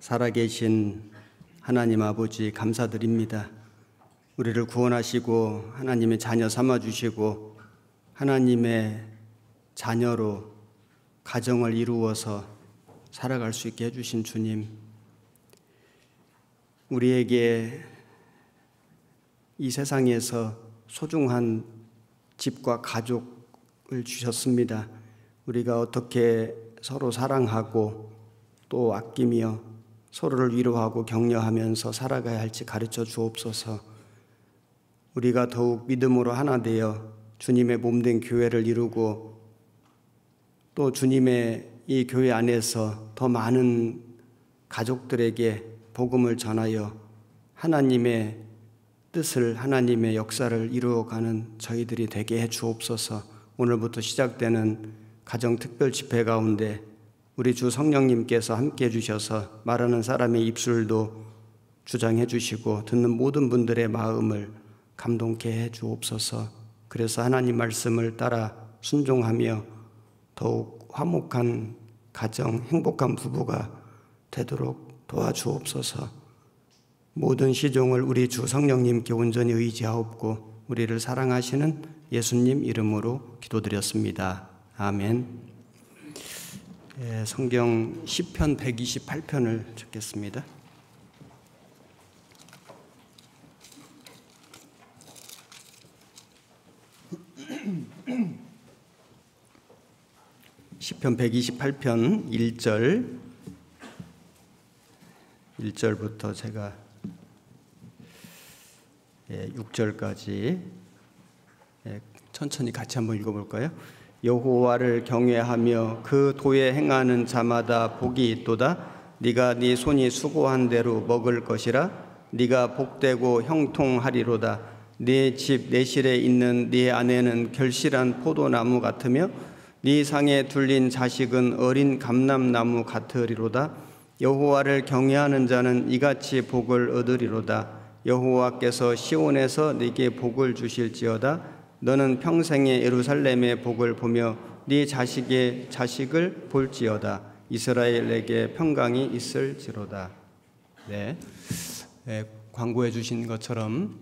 살아계신 하나님 아버지 감사드립니다. 우리를 구원하시고 하나님의 자녀 삼아주시고 하나님의 자녀로 가정을 이루어서 살아갈 수 있게 해주신 주님, 우리에게 이 세상에서 소중한 집과 가족을 주셨습니다. 우리가 어떻게 서로 사랑하고 또 아끼며 서로를 위로하고 격려하면서 살아가야 할지 가르쳐 주옵소서. 우리가 더욱 믿음으로 하나 되어 주님의 몸된 교회를 이루고 또 주님의 이 교회 안에서 더 많은 가족들에게 복음을 전하여 하나님의 뜻을, 하나님의 역사를 이루어가는 저희들이 되게 해 주옵소서. 오늘부터 시작되는 가정 특별 집회 가운데 우리 주 성령님께서 함께 해주셔서 말하는 사람의 입술도 주장해 주시고 듣는 모든 분들의 마음을 감동케 해 주옵소서. 그래서 하나님 말씀을 따라 순종하며 더욱 화목한 가정, 행복한 부부가 되도록 도와주옵소서. 모든 시종을 우리 주 성령님께 온전히 의지하옵고 우리를 사랑하시는 예수님 이름으로 기도드렸습니다. 아멘. 성경 시편 128편을 읽겠습니다. 시편 128편 1절부터 제가 6절까지 천천히 같이 한번 읽어볼까요? 여호와를 경외하며 그 도에 행하는 자마다 복이 있도다. 네가 네 손이 수고한 대로 먹을 것이라. 네가 복되고 형통하리로다. 네 집 내실에 있는 네 아내는 결실한 포도나무 같으며 네 상에 둘린 자식은 어린 감람나무 같으리로다. 여호와를 경외하는 자는 이같이 복을 얻으리로다. 여호와께서 시온에서 네게 복을 주실지어다. 너는 평생에 예루살렘의 복을 보며 네 자식의 자식을 볼지어다. 이스라엘에게 평강이 있을지로다. 네, 광고해 주신 것처럼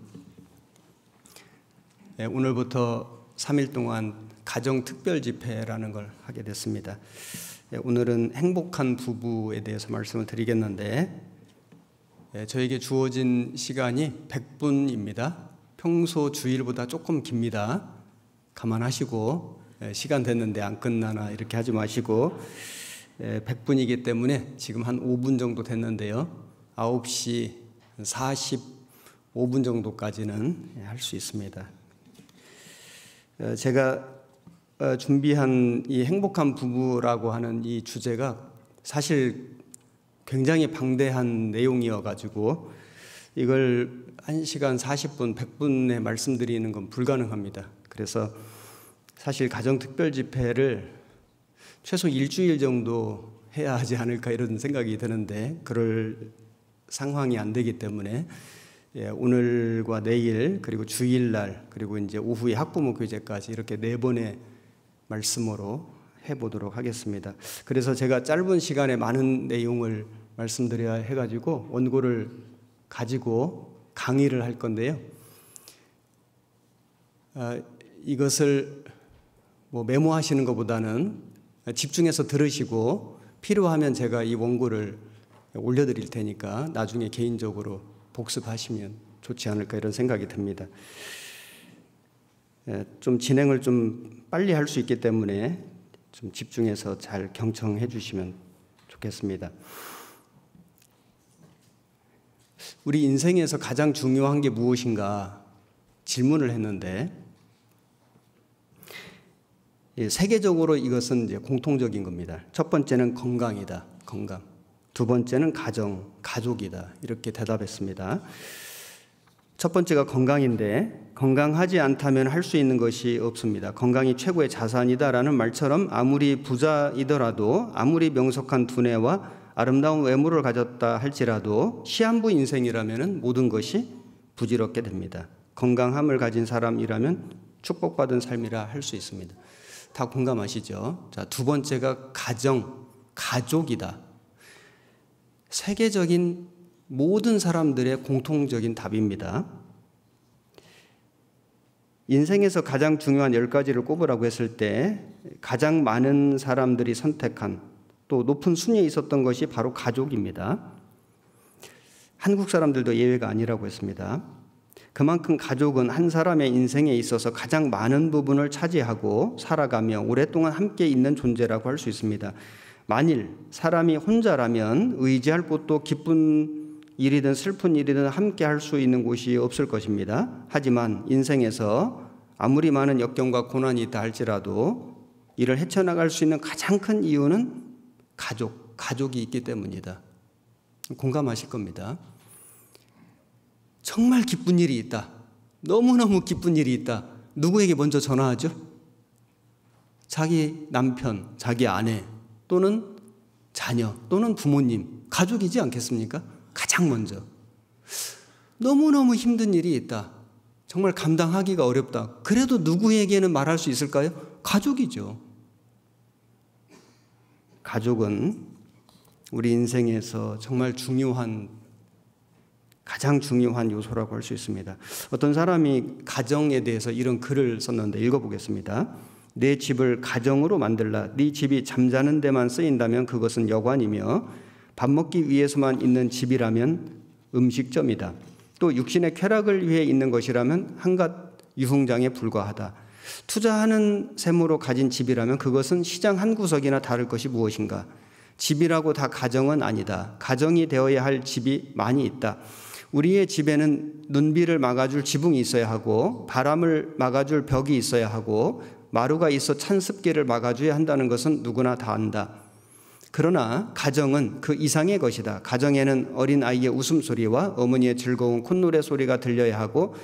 오늘부터 3일 동안 가정 특별 집회라는 걸 하게 됐습니다. 오늘은 행복한 부부에 대해서 말씀을 드리겠는데 저에게 주어진 시간이 100분입니다. 평소 주일보다 조금 깁니다. 감안하시고 시간 됐는데 안 끝나나 이렇게 하지 마시고 100분이기 때문에 지금 한 5분 정도 됐는데요. 9시 45분 정도까지는 할 수 있습니다. 제가 준비한 이 행복한 부부라고 하는 이 주제가 사실 굉장히 방대한 내용이어가지고 이걸 1시간 40분, 100분에 말씀드리는 건 불가능합니다. 그래서 사실 가정특별 집회를 최소 일주일 정도 해야 하지 않을까 이런 생각이 드는데 그럴 상황이 안 되기 때문에 오늘과 내일 그리고 주일날 그리고 이제 오후에 학부모 교제까지 이렇게 4번의 말씀으로 해보도록 하겠습니다. 그래서 제가 짧은 시간에 많은 내용을 말씀드려야 해가지고 원고를 가지고 강의를 할 건데요. 이것을 뭐 메모하시는 것보다는 집중해서 들으시고 필요하면 제가 이 원고를 올려드릴 테니까 나중에 개인적으로 복습하시면 좋지 않을까 이런 생각이 듭니다. 좀 진행을 좀 빨리 할 수 있기 때문에 좀 집중해서 잘 경청해 주시면 좋겠습니다. 우리 인생에서 가장 중요한 게 무엇인가 질문을 했는데 세계적으로 이것은 이제 공통적인 겁니다. 첫 번째는 건강이다. 건강. 두 번째는 가족이다. 이렇게 대답했습니다. 첫 번째가 건강인데 건강하지 않다면 할 수 있는 것이 없습니다. 건강이 최고의 자산이다라는 말처럼 아무리 부자이더라도 아무리 명석한 두뇌와 아름다운 외모를 가졌다 할지라도 시한부 인생이라면 모든 것이 부질없게 됩니다. 건강함을 가진 사람이라면 축복받은 삶이라 할 수 있습니다. 다 공감하시죠? 자, 두 번째가 가족이다. 세계적인 모든 사람들의 공통적인 답입니다. 인생에서 가장 중요한 10가지를 꼽으라고 했을 때 가장 많은 사람들이 선택한 또 높은 순위에 있었던 것이 바로 가족입니다. 한국 사람들도 예외가 아니라고 했습니다. 그만큼 가족은 한 사람의 인생에 있어서 가장 많은 부분을 차지하고 살아가며 오랫동안 함께 있는 존재라고 할 수 있습니다. 만일 사람이 혼자라면 의지할 곳도 기쁜 일이든 슬픈 일이든 함께 할 수 있는 곳이 없을 것입니다. 하지만 인생에서 아무리 많은 역경과 고난이 있다 할지라도 이를 헤쳐나갈 수 있는 가장 큰 이유는 가족이 있기 때문이다. 공감하실 겁니다. 정말 기쁜 일이 있다. 너무너무 기쁜 일이 있다. 누구에게 먼저 전화하죠? 자기 남편, 자기 아내 또는 자녀 또는 부모님, 가족이지 않겠습니까? 가장 먼저. 너무너무 힘든 일이 있다. 정말 감당하기가 어렵다. 그래도 누구에게는 말할 수 있을까요? 가족이죠. 가족은 우리 인생에서 정말 가장 중요한 요소라고 할 수 있습니다. 어떤 사람이 가정에 대해서 이런 글을 썼는데 읽어보겠습니다. 내 집을 가정으로 만들라. 네 집이 잠자는 데만 쓰인다면 그것은 여관이며 밥 먹기 위해서만 있는 집이라면 음식점이다. 또 육신의 쾌락을 위해 있는 것이라면 한갓 유흥장에 불과하다. 투자하는 셈으로 가진 집이라면 그것은 시장 한 구석이나 다를 것이 무엇인가. 집이라고 다 가정은 아니다. 가정이 되어야 할 집이 많이 있다. 우리의 집에는 눈비를 막아줄 지붕이 있어야 하고 바람을 막아줄 벽이 있어야 하고 마루가 있어 찬 습기를 막아줘야 한다는 것은 누구나 다 안다. 그러나 가정은 그 이상의 것이다. 가정에는 어린아이의 웃음소리와 어머니의 즐거운 콧노래 소리가 들려야 하고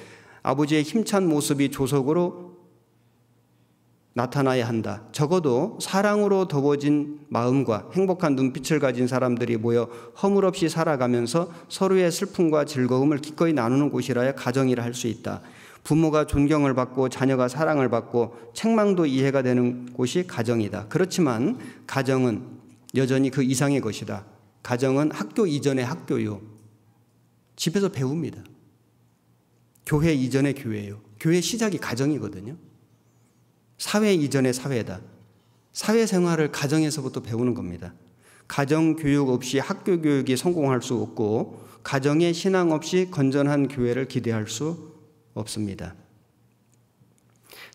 아버지의 힘찬 모습이 조석으로 나타나야 한다. 적어도 사랑으로 더워진 마음과 행복한 눈빛을 가진 사람들이 모여 허물없이 살아가면서 서로의 슬픔과 즐거움을 기꺼이 나누는 곳이라야 가정이라 할 수 있다. 부모가 존경을 받고 자녀가 사랑을 받고 책망도 이해가 되는 곳이 가정이다. 그렇지만 가정은 여전히 그 이상의 것이다. 가정은 학교 이전의 학교요. 집에서 배웁니다. 교회 이전의 교회요. 교회 시작이 가정이거든요. 사회 이전의 사회다. 사회생활을 가정에서부터 배우는 겁니다. 가정교육 없이 학교 교육이 성공할 수 없고 가정의 신앙 없이 건전한 교회를 기대할 수 없습니다.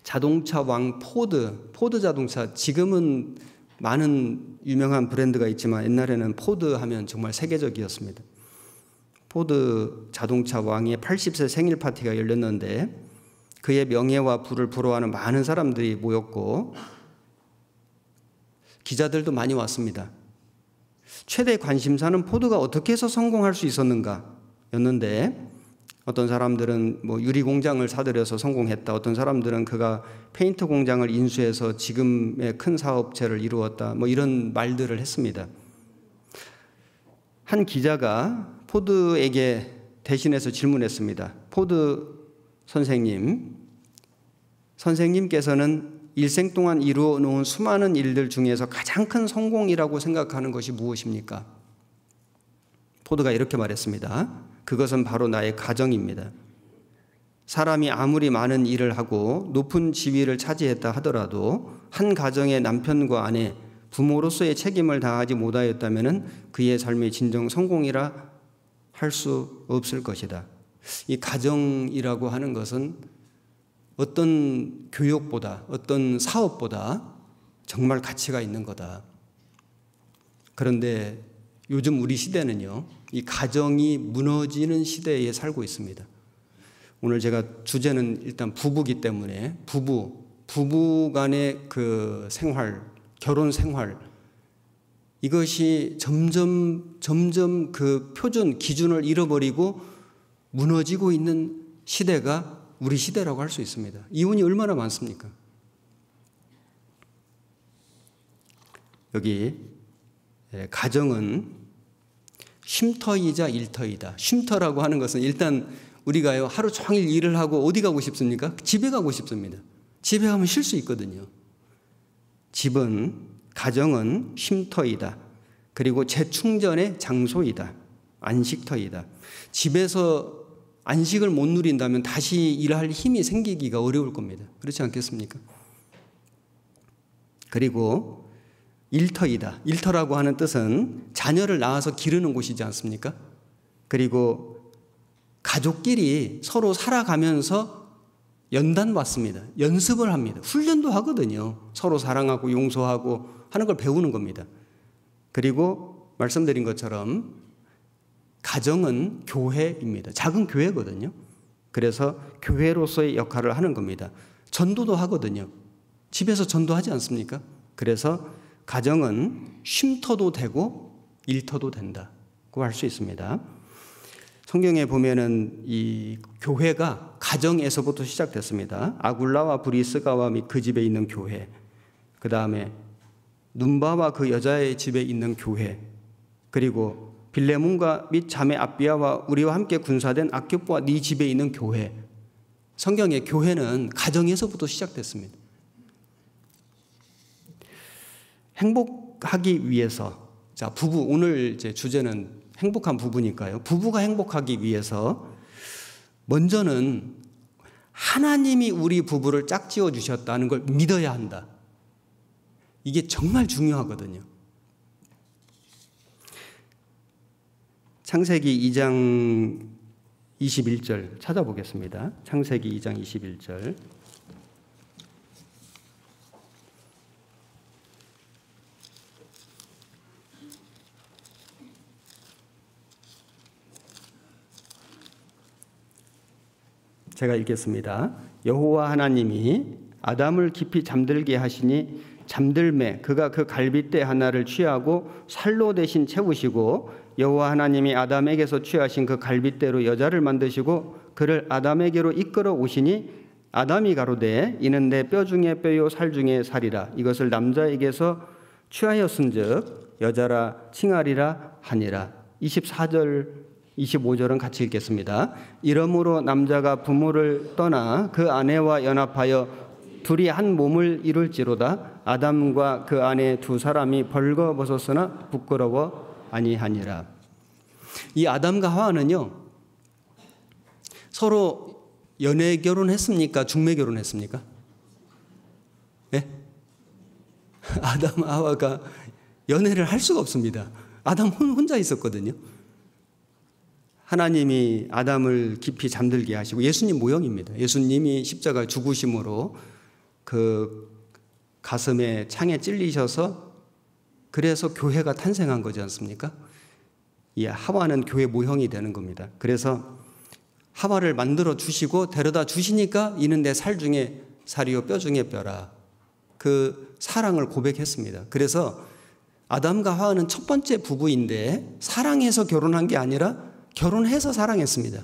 자동차 왕 포드 자동차, 지금은 많은 유명한 브랜드가 있지만 옛날에는 포드 하면 정말 세계적이었습니다. 포드 자동차 왕의 80세 생일 파티가 열렸는데 그의 명예와 부를 부러워하는 많은 사람들이 모였고 기자들도 많이 왔습니다. 최대 관심사는 포드가 어떻게 해서 성공할 수 있었는가 였는데 어떤 사람들은 유리 공장을 사들여서 성공했다. 어떤 사람들은 그가 페인트 공장을 인수해서 지금의 큰 사업체를 이루었다. 이런 말들을 했습니다. 한 기자가 포드에게 대신해서 질문했습니다. 포드 선생님께서는 일생 동안 이루어 놓은 수많은 일들 중에서 가장 큰 성공이라고 생각하는 것이 무엇입니까? 포드가 이렇게 말했습니다. 그것은 바로 나의 가정입니다. 사람이 아무리 많은 일을 하고 높은 지위를 차지했다 하더라도 한 가정의 남편과 아내, 부모로서의 책임을 다하지 못하였다면 그의 삶의 진정 성공이라 할 수 없을 것이다. 이 가정이라고 하는 것은 어떤 교육보다 어떤 사업보다 정말 가치가 있는 거다. 그런데 요즘 우리 시대는요, 이 가정이 무너지는 시대에 살고 있습니다. 오늘 제가 주제는 일단 부부기 때문에 부부 간의 그 생활, 결혼 생활, 이것이 점점 그 표준 기준을 잃어버리고 무너지고 있는 시대가 우리 시대라고 할 수 있습니다. 이혼이 얼마나 많습니까? 여기 가정은 쉼터이자 일터이다. 쉼터라고 하는 것은 일단 우리가요 하루 종일 일을 하고 어디 가고 싶습니까? 집에 가고 싶습니다. 집에 가면 쉴 수 있거든요. 가정은 쉼터이다. 그리고 재충전의 장소이다. 안식터이다. 집에서 안식을 못 누린다면 다시 일할 힘이 생기기가 어려울 겁니다. 그렇지 않겠습니까? 그리고 일터이다. 일터라고 하는 뜻은 자녀를 낳아서 기르는 곳이지 않습니까? 그리고 가족끼리 서로 살아가면서 연단 받습니다. 연습을 합니다. 훈련도 하거든요. 서로 사랑하고 용서하고 하는 걸 배우는 겁니다. 그리고 말씀드린 것처럼 가정은 교회입니다. 작은 교회거든요. 그래서 교회로서의 역할을 하는 겁니다. 전도도 하거든요. 집에서 전도하지 않습니까? 그래서 가정은 쉼터도 되고 일터도 된다고 할 수 있습니다. 성경에 보면은 이 교회가 가정에서부터 시작됐습니다. 아굴라와 브리스가와 및 그 집에 있는 교회, 그 다음에 눈바와 그 여자의 집에 있는 교회, 그리고 빌레몬과 및 자매 아비아와 우리와 함께 군사된 아키포와 네 집에 있는 교회. 성경의 교회는 가정에서부터 시작됐습니다. 행복하기 위해서, 자, 부부, 오늘 이제 주제는 행복한 부부니까요. 부부가 행복하기 위해서 먼저는 하나님이 우리 부부를 짝지어 주셨다는 걸 믿어야 한다. 이게 정말 중요하거든요. 창세기 2장 21절 찾아보겠습니다. 창세기 2장 21절. 제가 읽겠습니다. 여호와 하나님이 아담을 깊이 잠들게 하시니 잠들매 그가 그 갈빗대 하나를 취하고 살로 대신 채우시고 여호와 하나님이 아담에게서 취하신 그 갈빗대로 여자를 만드시고 그를 아담에게로 이끌어 오시니 아담이 가로되 이는 내 뼈 중에 뼈요 살 중에 살이라 이것을 남자에게서 취하였은즉 여자라 칭하리라 하니라. 24절 25절은 같이 읽겠습니다. 이러므로 남자가 부모를 떠나 그 아내와 연합하여 둘이 한 몸을 이룰지로다. 아담과 그 아내 두 사람이 벌거벗었으나 부끄러워 아니하니라. 이 아담과 하와는요, 서로 연애 결혼했습니까? 중매 결혼했습니까? 네? 아담 하와가 연애를 할 수가 없습니다. 아담 혼자 있었거든요. 하나님이 아담을 깊이 잠들게 하시고 예수님 모형입니다. 예수님이 십자가 죽으심으로 그 가슴에 창에 찔리셔서 그래서 교회가 탄생한 거지 않습니까? 이 하와는 교회 모형이 되는 겁니다. 그래서 하와를 만들어 주시고 데려다 주시니까 이는 내 살 중에 살이요 뼈 중에 뼈라. 그 사랑을 고백했습니다. 그래서 아담과 하와는 첫 번째 부부인데 사랑해서 결혼한 게 아니라 결혼해서 사랑했습니다.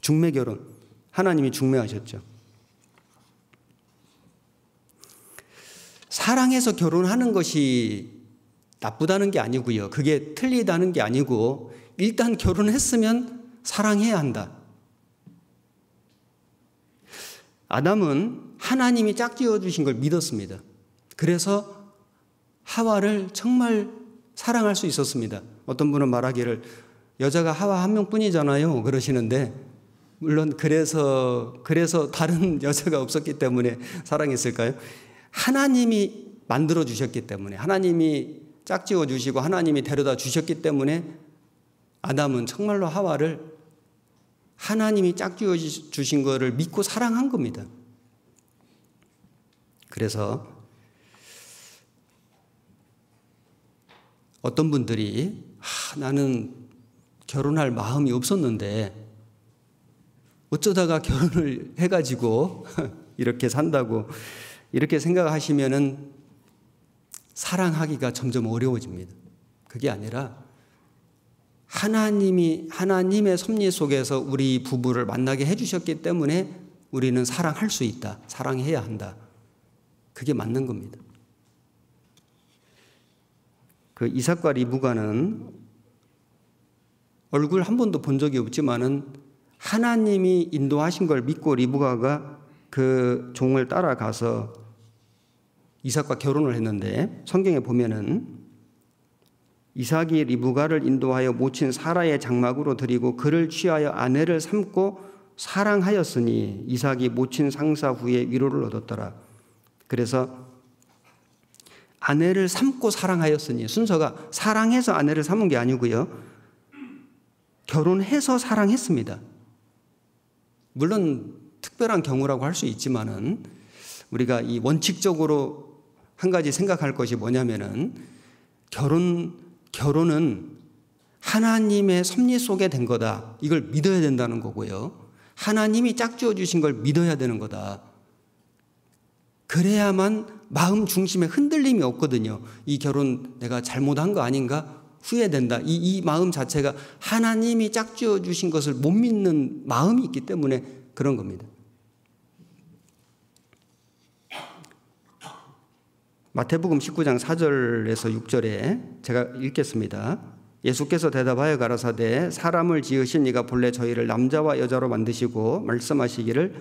중매 결혼. 하나님이 중매하셨죠. 사랑해서 결혼하는 것이 나쁘다는 게 아니고요. 그게 틀리다는 게 아니고 일단 결혼했으면 사랑해야 한다. 아담은 하나님이 짝지어 주신 걸 믿었습니다. 그래서 하와를 정말 사랑할 수 있었습니다. 어떤 분은 말하기를 여자가 하와 한 명뿐이잖아요 그러시는데 물론 그래서 다른 여자가 없었기 때문에 사랑했을까요? 하나님이 만들어 주셨기 때문에 하나님이 짝지어 주시고 하나님이 데려다 주셨기 때문에 아담은 정말로 하와를 하나님이 짝지어 주신 거를 믿고 사랑한 겁니다. 그래서 어떤 분들이 나는 결혼할 마음이 없었는데 어쩌다가 결혼을 해가지고 이렇게 산다고 이렇게 생각하시면은 사랑하기가 점점 어려워집니다. 그게 아니라 하나님의 섭리 속에서 우리 부부를 만나게 해주셨기 때문에 우리는 사랑할 수 있다. 사랑해야 한다. 그게 맞는 겁니다. 그 이삭과 리브가는 얼굴 한 번도 본 적이 없지만은 하나님이 인도하신 걸 믿고 리브가가 그 종을 따라가서 이삭과 결혼을 했는데 성경에 보면은 이삭이 리브가를 인도하여 모친 사라의 장막으로 드리고 그를 취하여 아내를 삼고 사랑하였으니 이삭이 모친 상사 후에 위로를 얻었더라. 그래서 아내를 삼고 사랑하였으니 순서가 사랑해서 아내를 삼은 게 아니고요. 결혼해서 사랑했습니다. 물론 특별한 경우라고 할 수 있지만은 우리가 이 원칙적으로 한 가지 생각할 것이 뭐냐면은 결혼은 하나님의 섭리 속에 된 거다. 이걸 믿어야 된다는 거고요. 하나님이 짝지어 주신 걸 믿어야 되는 거다. 그래야만 마음 중심에 흔들림이 없거든요. 이 결혼 내가 잘못한 거 아닌가? 후회된다. 이 마음 자체가 하나님이 짝지어 주신 것을 못 믿는 마음이 있기 때문에 그런 겁니다. 마태복음 19장 4절에서 6절에 제가 읽겠습니다. 예수께서 대답하여 가라사대 사람을 지으신 이가 본래 저희를 남자와 여자로 만드시고 말씀하시기를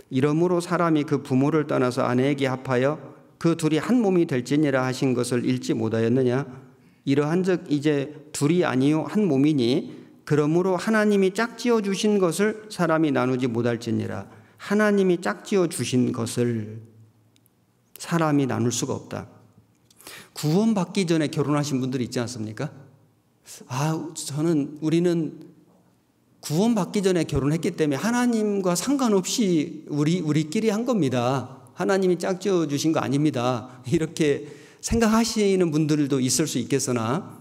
이러므로 사람이 그 부모를 떠나서 아내에게 합하여 그 둘이 한 몸이 될지니라 하신 것을 읽지 못하였느냐. 이러한즉 이제 둘이 아니요 한 몸이니 그러므로 하나님이 짝지어 주신 것을 사람이 나누지 못할지니라. 하나님이 짝지어 주신 것을 사람이 나눌 수가 없다. 구원받기 전에 결혼하신 분들이 있지 않습니까? 우리는 구원받기 전에 결혼했기 때문에 하나님과 상관없이 우리끼리 한 겁니다. 하나님이 짝지어 주신 거 아닙니다. 이렇게 생각하시는 분들도 있을 수 있겠으나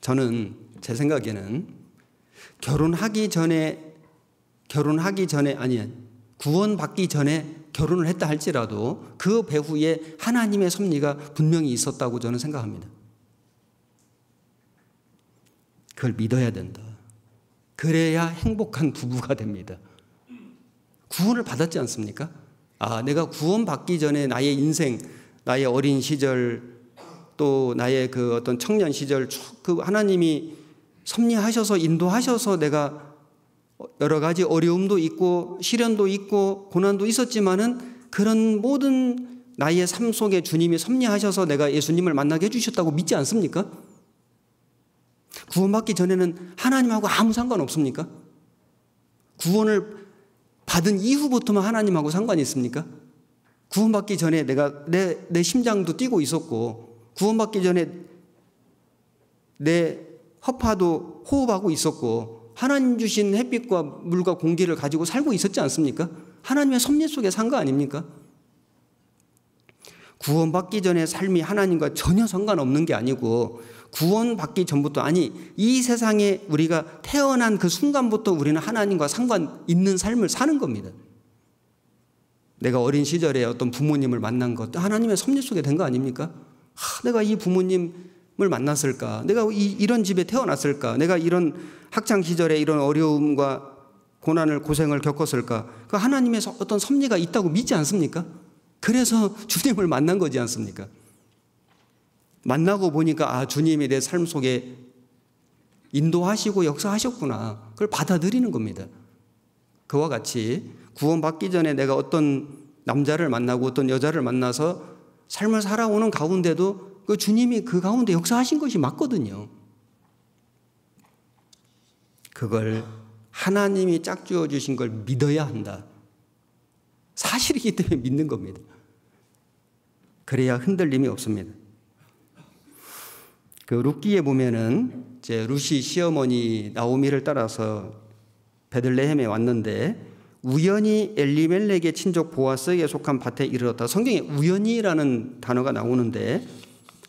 저는 제 생각에는 구원받기 전에 결혼을 했다 할지라도 그 배후에 하나님의 섭리가 분명히 있었다고 저는 생각합니다. 그걸 믿어야 된다. 그래야 행복한 부부가 됩니다. 구원을 받았지 않습니까? 내가 구원받기 전에 나의 인생, 나의 어린 시절, 또 나의 그 어떤 청년 시절, 그 하나님이 섭리하셔서 인도하셔서 내가 여러 가지 어려움도 있고 시련도 있고 고난도 있었지만은 그런 모든 나의 삶 속에 주님이 섭리하셔서 내가 예수님을 만나게 해주셨다고 믿지 않습니까? 구원받기 전에는 하나님하고 아무 상관없습니까? 구원을 받은 이후부터만 하나님하고 상관이 있습니까? 구원받기 전에 내가 내 심장도 뛰고 있었고 구원받기 전에 내 허파도 호흡하고 있었고 하나님 주신 햇빛과 물과 공기를 가지고 살고 있었지 않습니까? 하나님의 섭리 속에 산 거 아닙니까? 구원받기 전에 삶이 하나님과 전혀 상관없는 게 아니고 구원받기 전부터 이 세상에 우리가 태어난 그 순간부터 우리는 하나님과 상관 있는 삶을 사는 겁니다. 내가 어린 시절에 어떤 부모님을 만난 것도 하나님의 섭리 속에 된 거 아닙니까? 내가 이 부모님을 만났을까? 내가 이런 집에 태어났을까? 내가 이런 학창 시절에 이런 어려움과 고난을 고생을 겪었을까? 그 하나님의 어떤 섭리가 있다고 믿지 않습니까? 그래서 주님을 만난 거지 않습니까? 만나고 보니까 주님이 내 삶 속에 인도하시고 역사하셨구나. 그걸 받아들이는 겁니다. 그와 같이 구원받기 전에 내가 어떤 남자를 만나고 어떤 여자를 만나서 삶을 살아오는 가운데도 그 주님이 그 가운데 역사하신 것이 맞거든요. 그걸 하나님이 짝지어 주신 걸 믿어야 한다. 사실이기 때문에 믿는 겁니다. 그래야 흔들림이 없습니다. 그 룻기에 보면은 이제 룻이 시어머니 나오미를 따라서 베들레헴에 왔는데 우연히 엘리멜렉의 친족 보아스에게 속한 밭에 이르렀다. 성경에 우연히라는 단어가 나오는데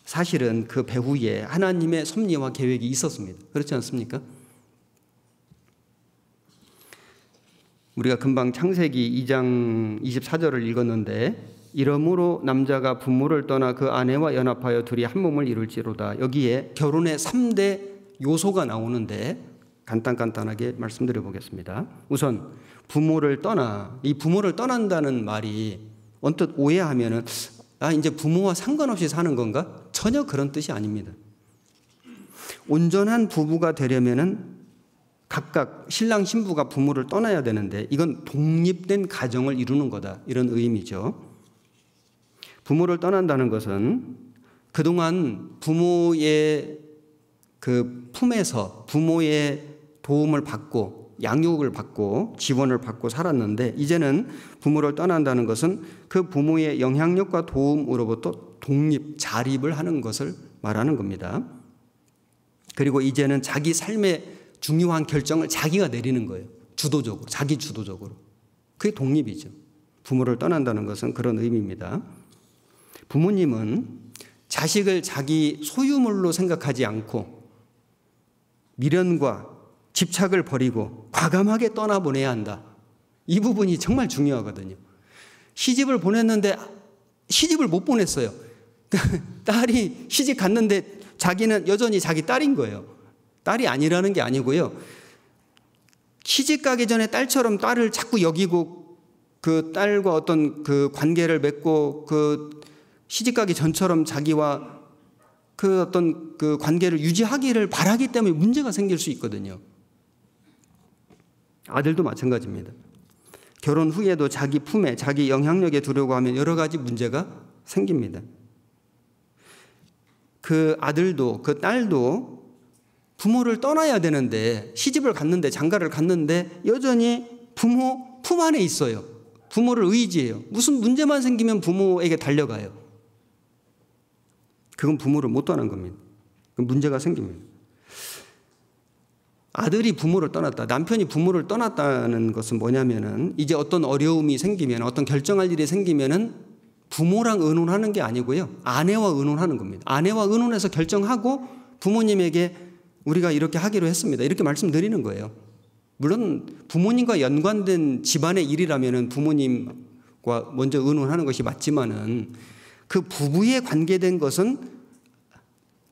사실은 그 배후에 하나님의 섭리와 계획이 있었습니다. 그렇지 않습니까? 우리가 금방 창세기 2장 24절을 읽었는데 이러므로 남자가 부모를 떠나 그 아내와 연합하여 둘이 한 몸을 이룰지로다. 여기에 결혼의 3대 요소가 나오는데 간단하게 말씀드려 보겠습니다. 우선 부모를 떠나, 이 부모를 떠난다는 말이 언뜻 오해하면은 이제 부모와 상관없이 사는 건가? 전혀 그런 뜻이 아닙니다. 온전한 부부가 되려면은 각각 신랑 신부가 부모를 떠나야 되는데 이건 독립된 가정을 이루는 거다. 이런 의미죠. 부모를 떠난다는 것은 그동안 부모의 그 품에서 부모의 도움을 받고 양육을 받고 지원을 받고 살았는데, 이제는 부모를 떠난다는 것은 그 부모의 영향력과 도움으로부터 독립, 자립을 하는 것을 말하는 겁니다. 그리고 이제는 자기 삶의 중요한 결정을 자기가 내리는 거예요. 주도적으로, 자기 주도적으로. 그게 독립이죠. 부모를 떠난다는 것은 그런 의미입니다. 부모님은 자식을 자기 소유물로 생각하지 않고 미련과 집착을 버리고 과감하게 떠나보내야 한다. 이 부분이 정말 중요하거든요. 시집을 보냈는데 시집을 못 보냈어요. 딸이 시집 갔는데 자기는 여전히 자기 딸인 거예요. 딸이 아니라는 게 아니고요. 시집 가기 전에 딸처럼 딸을 자꾸 여기고 그 딸과 어떤 그 관계를 맺고 그 시집 가기 전처럼 자기와 그 어떤 그 관계를 유지하기를 바라기 때문에 문제가 생길 수 있거든요. 아들도 마찬가지입니다. 결혼 후에도 자기 품에, 자기 영향력에 두려고 하면 여러 가지 문제가 생깁니다. 그 아들도 그 딸도 부모를 떠나야 되는데, 시집을 갔는데, 장가를 갔는데 여전히 부모 품 안에 있어요. 부모를 의지해요. 무슨 문제만 생기면 부모에게 달려가요. 그건 부모를 못 떠난 겁니다. 문제가 생깁니다. 아들이 부모를 떠났다, 남편이 부모를 떠났다는 것은 뭐냐면은, 이제 어떤 어려움이 생기면, 어떤 결정할 일이 생기면은 부모랑 의논하는 게 아니고요, 아내와 의논하는 겁니다. 아내와 의논해서 결정하고 부모님에게 우리가 이렇게 하기로 했습니다, 이렇게 말씀드리는 거예요. 물론 부모님과 연관된 집안의 일이라면은 부모님과 먼저 의논하는 것이 맞지만은, 그 부부에 관계된 것은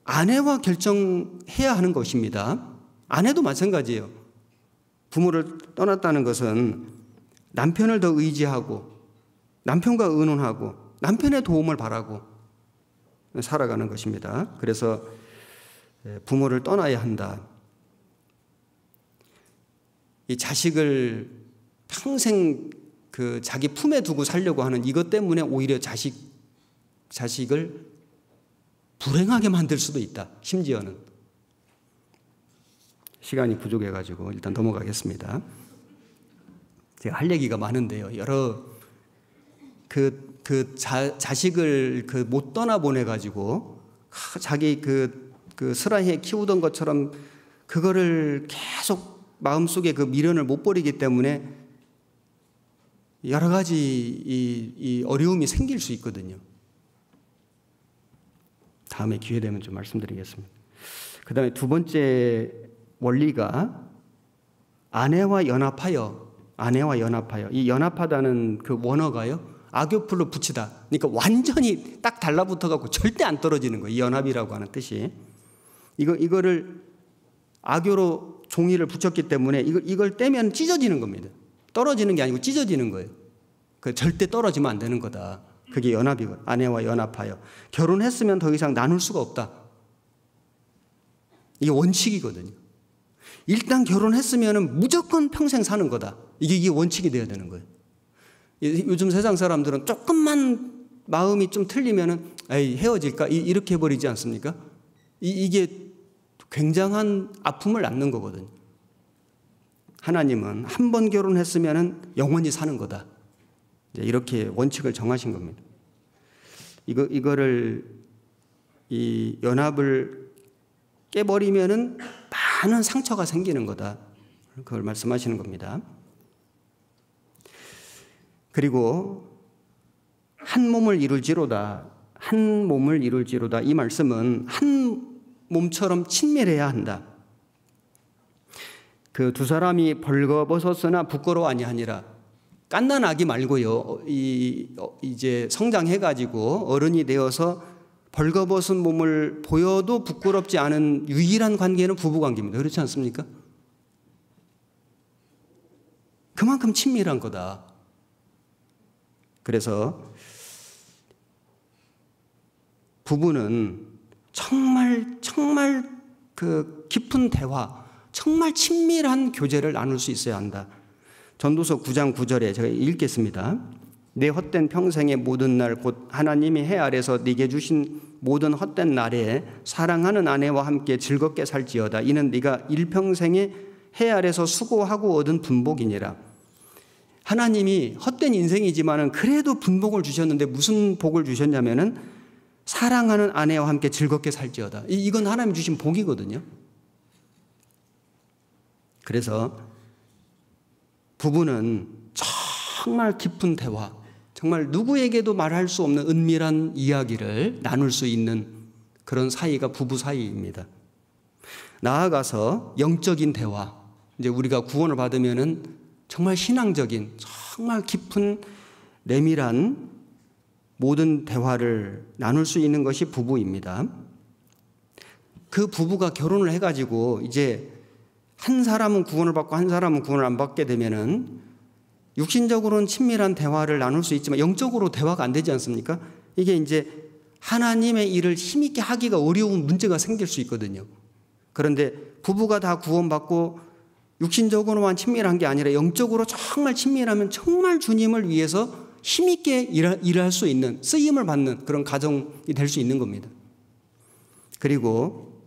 아내와 결정해야 하는 것입니다. 아내도 마찬가지예요. 부모를 떠났다는 것은 남편을 더 의지하고 남편과 의논하고 남편의 도움을 바라고 살아가는 것입니다. 그래서 부모를 떠나야 한다. 이 자식을 평생 그 자기 품에 두고 살려고 하는 이것 때문에 오히려 자식을 불행하게 만들 수도 있다. 심지어는. 시간이 부족해가지고 일단 넘어가겠습니다. 제가 할 얘기가 많은데요. 여러 자식을 못 떠나보내가지고 자기 그 스라히에 키우던 것처럼 그거를 계속 마음속에 그 미련을 못 버리기 때문에 여러 가지 이 어려움이 생길 수 있거든요. 다음에 기회 되면 좀 말씀드리겠습니다. 그 다음에 두 번째 원리가 아내와 연합하여. 이 연합하다는 그 원어가요, 악교풀로 붙이다. 그러니까 완전히 딱 달라붙어갖고 절대 안 떨어지는 거예요. 이 연합이라고 하는 뜻이. 이거를 악교로 종이를 붙였기 때문에 이걸 떼면 찢어지는 겁니다. 떨어지는 게 아니고 찢어지는 거예요. 그 절대 떨어지면 안 되는 거다. 그게 연합이고, 아내와 연합하여. 결혼했으면 더 이상 나눌 수가 없다. 이게 원칙이거든요. 일단 결혼했으면 무조건 평생 사는 거다. 이게 원칙이 돼야 되는 거예요. 요즘 세상 사람들은 조금만 마음이 좀 틀리면은 에이, 헤어질까? 이렇게 해버리지 않습니까? 이게 굉장한 아픔을 낳는 거거든요. 하나님은 한 번 결혼했으면 영원히 사는 거다. 이렇게 원칙을 정하신 겁니다. 이거를 이 연합을 깨버리면은 많은 상처가 생기는 거다. 그걸 말씀하시는 겁니다. 그리고 한 몸을 이룰지로다. 한 몸을 이룰지로다. 이 말씀은 한 몸처럼 친밀해야 한다. 그 두 사람이 벌거벗었으나 부끄러워 아니하니라. 깐난 아기 말고요. 이제 성장해가지고 어른이 되어서 벌거벗은 몸을 보여도 부끄럽지 않은 유일한 관계는 부부관계입니다. 그렇지 않습니까? 그만큼 친밀한 거다. 그래서 부부는 정말 그 깊은 대화, 정말 친밀한 교제를 나눌 수 있어야 한다. 전도서 9장 9절에 제가 읽겠습니다. 내 헛된 평생의 모든 날 곧 하나님이 해 아래서 네게 주신 모든 헛된 날에 사랑하는 아내와 함께 즐겁게 살지어다. 이는 네가 일평생에 해 아래서 수고하고 얻은 분복이니라. 하나님이 헛된 인생이지만은 그래도 분복을 주셨는데 무슨 복을 주셨냐면은 사랑하는 아내와 함께 즐겁게 살지어다. 이건 하나님이 주신 복이거든요. 그래서 부부는 정말 깊은 대화, 정말 누구에게도 말할 수 없는 은밀한 이야기를 나눌 수 있는 그런 사이가 부부 사이입니다. 나아가서 영적인 대화, 이제 우리가 구원을 받으면은 정말 신앙적인, 정말 깊은 내밀한 모든 대화를 나눌 수 있는 것이 부부입니다. 그 부부가 결혼을 해가지고 이제 한 사람은 구원을 받고 한 사람은 구원을 안 받게 되면은 육신적으로는 친밀한 대화를 나눌 수 있지만 영적으로 대화가 안 되지 않습니까? 이게 이제 하나님의 일을 힘있게 하기가 어려운 문제가 생길 수 있거든요. 그런데 부부가 다 구원받고 육신적으로만 친밀한 게 아니라 영적으로 정말 친밀하면 정말 주님을 위해서 힘있게 일할 수 있는, 쓰임을 받는 그런 가정이 될 수 있는 겁니다. 그리고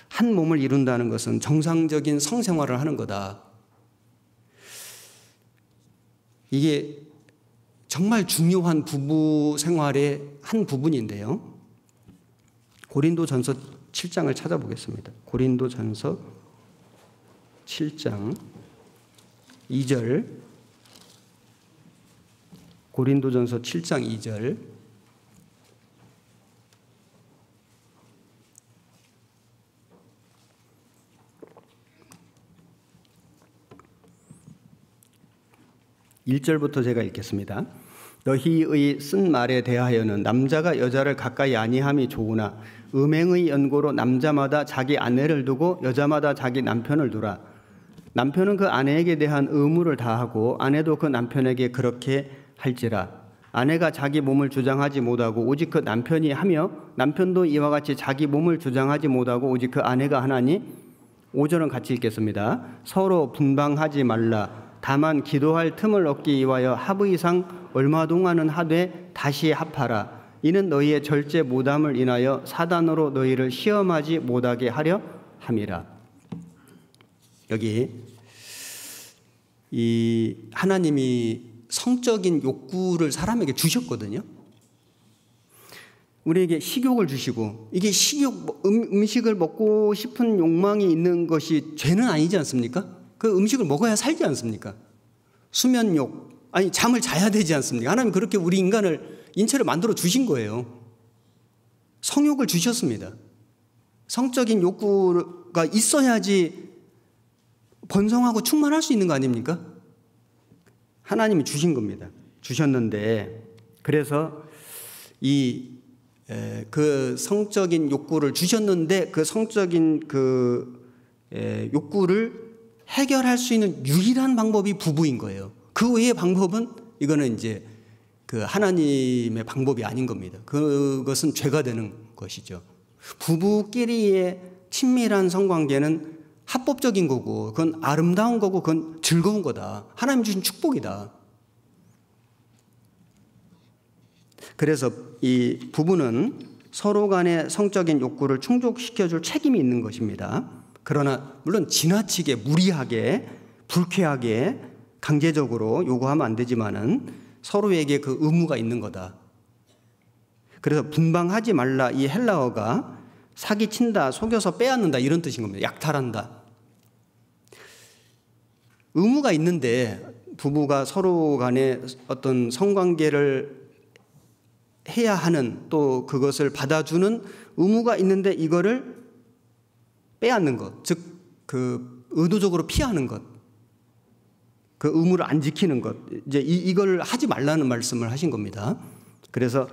한 몸을 이룬다는 것은 정상적인 성생활을 하는 거다. 이게 정말 중요한 부부 생활의 한 부분인데요. 고린도전서 7장을 찾아보겠습니다. 고린도전서 7장 2절, 고린도전서 7장 2절. (1절부터) 제가 읽겠습니다. 너희의 쓴 말에 대하여는 남자가 여자를 가까이 아니함이 좋으나 음행의 연고로 남자마다 자기 아내를 두고 여자마다 자기 남편을 두라. 남편은 그 아내에게 대한 의무를 다하고 아내도 그 남편에게 그렇게 할지라. 아내가 자기 몸을 주장하지 못하고 오직 그 남편이 하며 남편도 이와 같이 자기 몸을 주장하지 못하고 오직 그 아내가 하나니. 5절은 같이 읽겠습니다. 서로 분방하지 말라. 다만 기도할 틈을 얻기 위하여 합의상 얼마 동안은 하되 다시 합하라. 이는 너희의 절제 무담을 인하여 사단으로 너희를 시험하지 못하게 하려 함이라. 여기 이 하나님이 성적인 욕구를 사람에게 주셨거든요. 우리에게 식욕을 주시고, 이게 식욕, 음식을 먹고 싶은 욕망이 있는 것이 죄는 아니지 않습니까? 그 음식을 먹어야 살지 않습니까? 수면욕, 아니 잠을 자야 되지 않습니까? 하나님 그렇게 우리 인간을, 인체를 만들어 주신 거예요. 성욕을 주셨습니다. 성적인 욕구가 있어야지 번성하고 충만할 수 있는 거 아닙니까? 하나님이 주신 겁니다. 주셨는데, 그래서 그 성적인 욕구를 주셨는데 그 성적인 욕구를 해결할 수 있는 유일한 방법이 부부인 거예요. 그 외의 방법은, 이거는 이제 그 하나님의 방법이 아닌 겁니다. 그것은 죄가 되는 것이죠. 부부끼리의 친밀한 성관계는 합법적인 거고, 그건 아름다운 거고, 그건 즐거운 거다. 하나님 주신 축복이다. 그래서 이 부부는 서로 간의 성적인 욕구를 충족시켜줄 책임이 있는 것입니다. 그러나 물론 지나치게, 무리하게, 불쾌하게, 강제적으로 요구하면 안 되지만은 서로에게 그 의무가 있는 거다. 그래서 분방하지 말라, 이 헬라어가 사기친다, 속여서 빼앗는다 이런 뜻인 겁니다. 약탈한다. 의무가 있는데 부부가 서로 간에 어떤 성관계를 해야 하는, 또 그것을 받아주는 의무가 있는데 이거를 빼앗는 것, 즉 그 의도적으로 피하는 것, 그 의무를 안 지키는 것, 이제 이걸 하지 말라는 말씀을 하신 겁니다. 그래서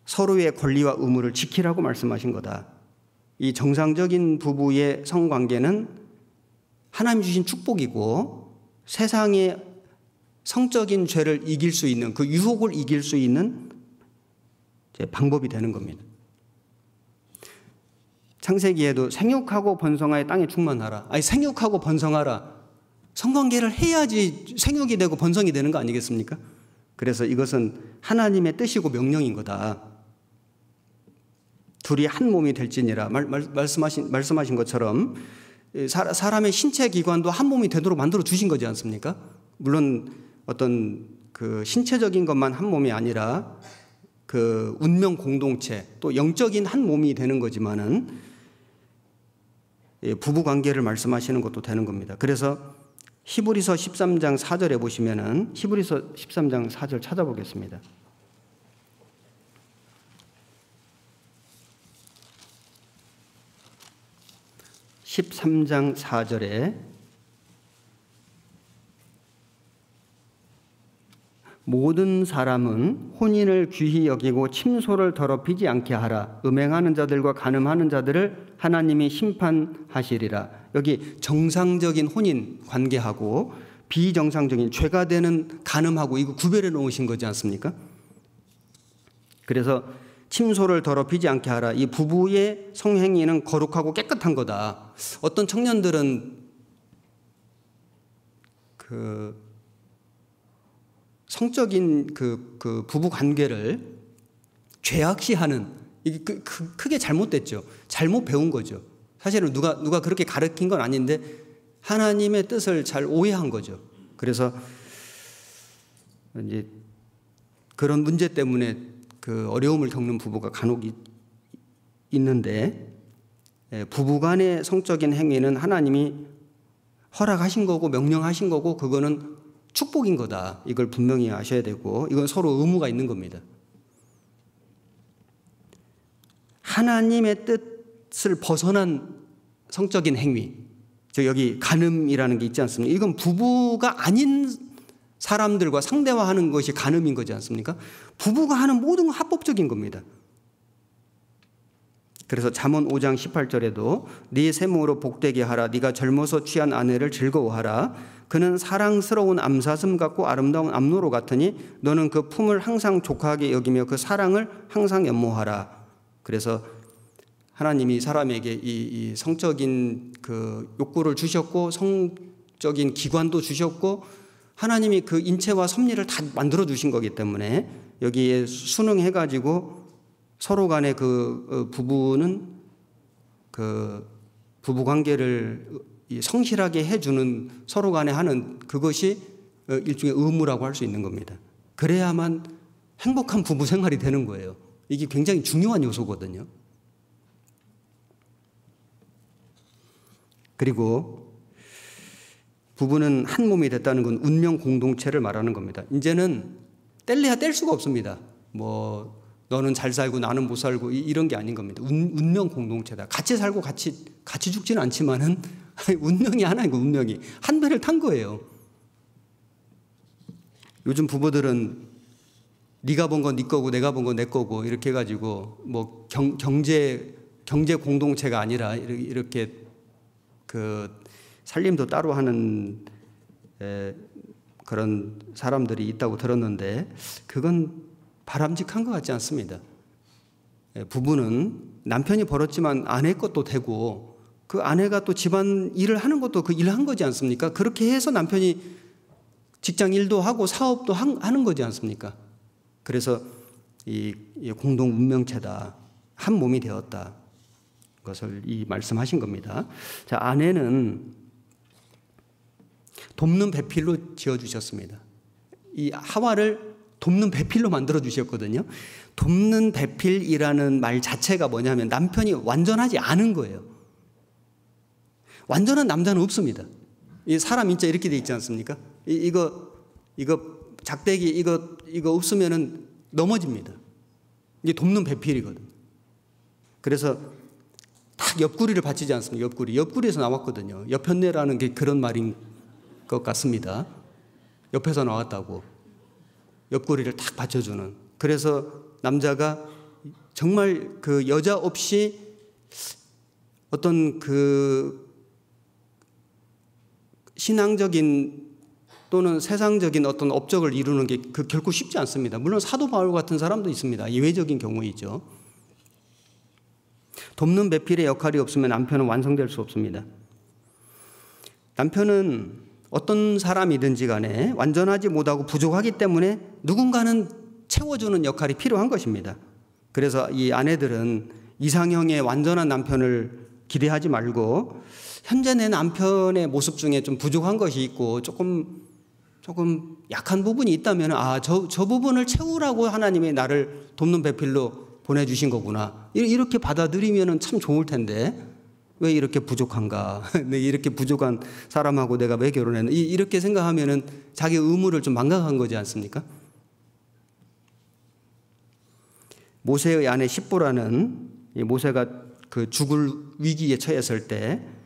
서로의 권리와 의무를 지키라고 말씀하신 거다. 이 정상적인 부부의 성관계는 하나님 주신 축복이고, 세상의 성적인 죄를 이길 수 있는, 그 유혹을 이길 수 있는 방법이 되는 겁니다. 창세기에도 생육하고 번성하여 땅에 충만하라. 아니, 생육하고 번성하라. 성관계를 해야지 생육이 되고 번성이 되는 거 아니겠습니까? 그래서 이것은 하나님의 뜻이고 명령인 거다. 둘이 한 몸이 될지니라. 말씀하신 것처럼 사람의 신체 기관도 한 몸이 되도록 만들어 주신 거지 않습니까? 물론 어떤 그 신체적인 것만 한 몸이 아니라 그 운명 공동체 또 영적인 한 몸이 되는 거지만은 부부 관계를 말씀하시는 것도 되는 겁니다. 그래서 히브리서 13장 4절에 보시면은 히브리서 13장 4절 찾아보겠습니다. (13장 4절에) 모든 사람은 혼인을 귀히 여기고 침소를 더럽히지 않게 하라. 음행하는 자들과 간음하는 자들을 하나님이 심판하시리라. 여기 정상적인 혼인 관계하고 비정상적인 죄가 되는 간음하고 이거 구별해 놓으신 거지 않습니까? 그래서 침소를 더럽히지 않게 하라. 이 부부의 성행위는 거룩하고 깨끗한 거다. 어떤 청년들은 그 성적인 그 부부 관계를 죄악시하는, 이게 크게 잘못됐죠. 잘못 배운 거죠. 사실은 누가 그렇게 가르친 건 아닌데 하나님의 뜻을 잘 오해한 거죠. 그래서 이제 그런 문제 때문에 그 어려움을 겪는 부부가 간혹 있는데, 부부 간의 성적인 행위는 하나님이 허락하신 거고 명령하신 거고 그거는 축복인 거다. 이걸 분명히 아셔야 되고 이건 서로 의무가 있는 겁니다. 하나님의 뜻을 벗어난 성적인 행위, 여기 간음이라는 게 있지 않습니까? 이건 부부가 아닌 사람들과 상대화하는 것이 간음인 거지 않습니까? 부부가 하는 모든 건 합법적인 겁니다. 그래서 잠언 5장 18절에도 네 샘으로 복되게 하라. 네가 젊어서 취한 아내를 즐거워하라. 그는 사랑스러운 암사슴 같고 아름다운 암노루 같으니 너는 그 품을 항상 족하게 여기며 그 사랑을 항상 연모하라. 그래서 하나님이 사람에게 이 성적인 그 욕구를 주셨고 성적인 기관도 주셨고 하나님이 그 인체와 섭리를 다 만들어 주신 거기 때문에 여기에 순응해가지고 서로 간의 그 부부는 그 부부 관계를 성실하게 해주는 서로 간에 하는 그것이 일종의 의무라고 할 수 있는 겁니다. 그래야만 행복한 부부 생활이 되는 거예요. 이게 굉장히 중요한 요소거든요. 그리고 부부는 한 몸이 됐다는 건 운명 공동체를 말하는 겁니다. 이제는 뗄래야 뗄 수가 없습니다. 뭐 너는 잘 살고 나는 못 살고 이런 게 아닌 겁니다. 운명 공동체다. 같이 살고 같이 죽지는 않지만은 운명이 하나인 거, 운명이 한 배를 탄 거예요. 요즘 부부들은 네가 본 건 네 거고 내가 본 건 내 거고 이렇게 해가지고 뭐 경제 공동체가 아니라 이렇게 그 살림도 따로 하는 그런 사람들이 있다고 들었는데 그건 바람직한 것 같지 않습니다. 부부는 남편이 벌었지만 아내 것도 되고 그 아내가 또 집안 일을 하는 것도 그 일을 한 거지 않습니까? 그렇게 해서 남편이 직장 일도 하고 사업도 하는 거지 않습니까? 그래서 이 공동 운명체다. 한 몸이 되었다. 것을 이 말씀하신 겁니다. 자, 아내는 돕는 배필로 지어주셨습니다. 이 하와를 돕는 배필로 만들어 주셨거든요. 돕는 배필이라는 말 자체가 뭐냐면 남편이 완전하지 않은 거예요. 완전한 남자는 없습니다. 이 사람 인자 이렇게 돼 있지 않습니까? 이거 작대기 이거 없으면은 넘어집니다. 이게 돕는 배필이거든. 그래서 딱 옆구리를 받치지 않습니까? 옆구리에서 나왔거든요. 옆편내라는 게 그런 말인 것 같습니다. 옆에서 나왔다고. 옆구리를 탁 받쳐주는. 그래서 남자가 정말 그 여자 없이 어떤 그 신앙적인 또는 세상적인 어떤 업적을 이루는 게 그 결코 쉽지 않습니다. 물론 사도 바울 같은 사람도 있습니다. 예외적인 경우이죠. 돕는 배필의 역할이 없으면 남편은 완성될 수 없습니다. 남편은 어떤 사람이든지 간에 완전하지 못하고 부족하기 때문에 누군가는 채워주는 역할이 필요한 것입니다. 그래서 이 아내들은 이상형의 완전한 남편을 기대하지 말고 현재 내 남편의 모습 중에 좀 부족한 것이 있고 조금 약한 부분이 있다면 저 부분을 채우라고 하나님이 나를 돕는 배필로 보내주신 거구나. 이렇게 받아들이면 참 좋을 텐데 왜 이렇게 부족한가? 이렇게 부족한 사람하고 내가 왜 결혼했나? 이렇게 생각하면 자기 의무를 좀 망각한 거지 않습니까? 모세의 아내 십보라는 모세가 그 죽을 위기에 처했을 때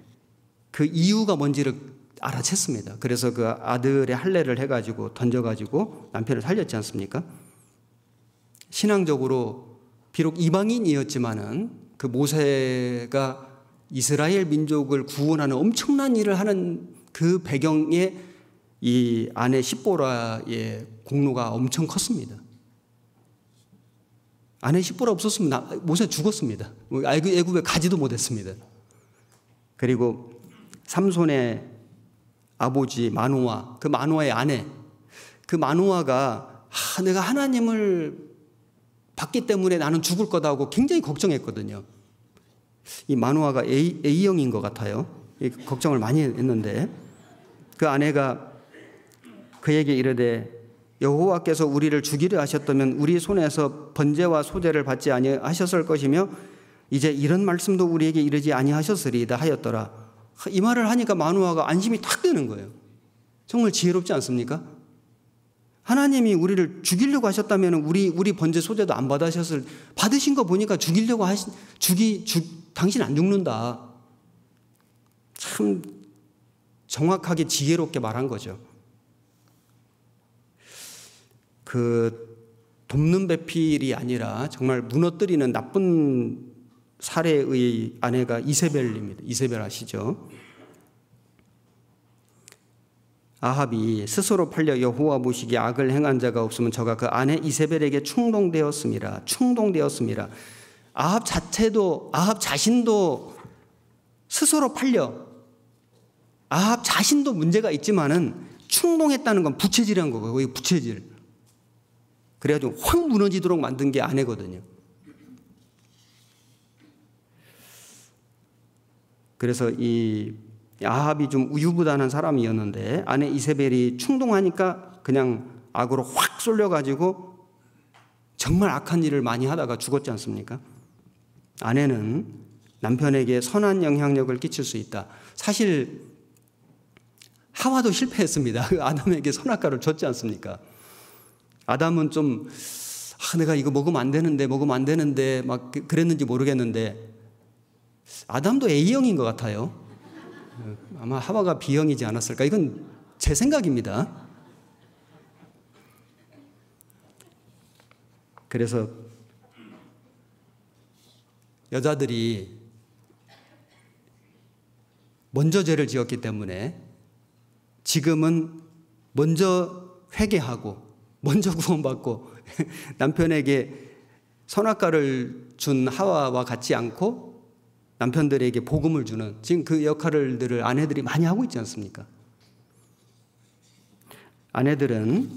그 이유가 뭔지를 알아챘습니다. 그래서 그 아들의 할례를 해가지고 던져가지고 남편을 살렸지 않습니까? 신앙적으로 비록 이방인이었지만은 그 모세가 이스라엘 민족을 구원하는 엄청난 일을 하는 그 배경에 이 아내 십보라의 공로가 엄청 컸습니다. 아내 십보라 없었으면 모세 죽었습니다. 애굽에 가지도 못했습니다. 그리고 삼손의 아버지 마노아, 그 마노아의 아내, 그 마노아가 내가 하나님을 받기 때문에 나는 죽을 거다 고 굉장히 걱정했거든요. 이 마노아가 A형인 것 같아요. 걱정을 많이 했는데 그 아내가 그에게 이르되 여호와께서 우리를 죽이려 하셨다면 우리 손에서 번제와 소제를 받지 아니하셨을 것이며 이제 이런 말씀도 우리에게 이르지 아니하셨으리이다 하였더라. 이 말을 하니까 마노아가 안심이 탁 되는 거예요. 정말 지혜롭지 않습니까? 하나님이 우리를 죽이려고 하셨다면 우리 번제 소제도 안 받으신 거 보니까 죽이려고 당신 안 죽는다. 참 정확하게 지혜롭게 말한 거죠. 그 돕는 배필이 아니라 정말 무너뜨리는 나쁜 사례의 아내가 이세벨입니다. 이세벨 아시죠? 아합이 스스로 팔려 여호와 보시기에 악을 행한 자가 없으면 저가 그 아내 이세벨에게 충동되었습니다. 아합 자신도 스스로 팔려 아합 자신도 문제가 있지만은 충동했다는 건 부채질한 거고요. 거의 부채질. 그래가지고 확 무너지도록 만든 게 아내거든요. 그래서 이 아합이 좀 우유부단한 사람이었는데 아내 이세벨이 충동하니까 그냥 악으로 확 쏠려가지고 정말 악한 일을 많이 하다가 죽었지 않습니까? 아내는 남편에게 선한 영향력을 끼칠 수 있다. 사실 하와도 실패했습니다. 아담에게 선악과를 줬지 않습니까? 아담은 좀 내가 이거 먹으면 안 되는데 막 그랬는지 모르겠는데 아담도 A형인 것 같아요. 아마 하와가 B형이지 않았을까? 이건 제 생각입니다. 그래서 여자들이 먼저 죄를 지었기 때문에 지금은 먼저 회개하고 먼저 구원받고 남편에게 선악과를 준 하와와 같지 않고 남편들에게 복음을 주는 지금 그 역할들을 아내들이 많이 하고 있지 않습니까? 아내들은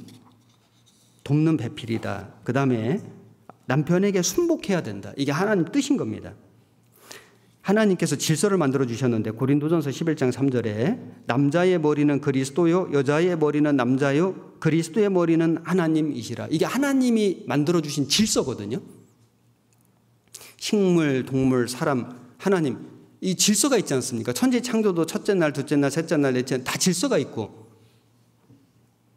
돕는 배필이다. 그 다음에 남편에게 순복해야 된다. 이게 하나님 뜻인 겁니다. 하나님께서 질서를 만들어 주셨는데 고린도전서 11장 3절에 남자의 머리는 그리스도요 여자의 머리는 남자요 그리스도의 머리는 하나님이시라. 이게 하나님이 만들어 주신 질서거든요. 식물, 동물, 사람, 하나님 이 질서가 있지 않습니까? 천지 창조도 첫째 날, 둘째 날, 셋째 날, 넷째 날 다 질서가 있고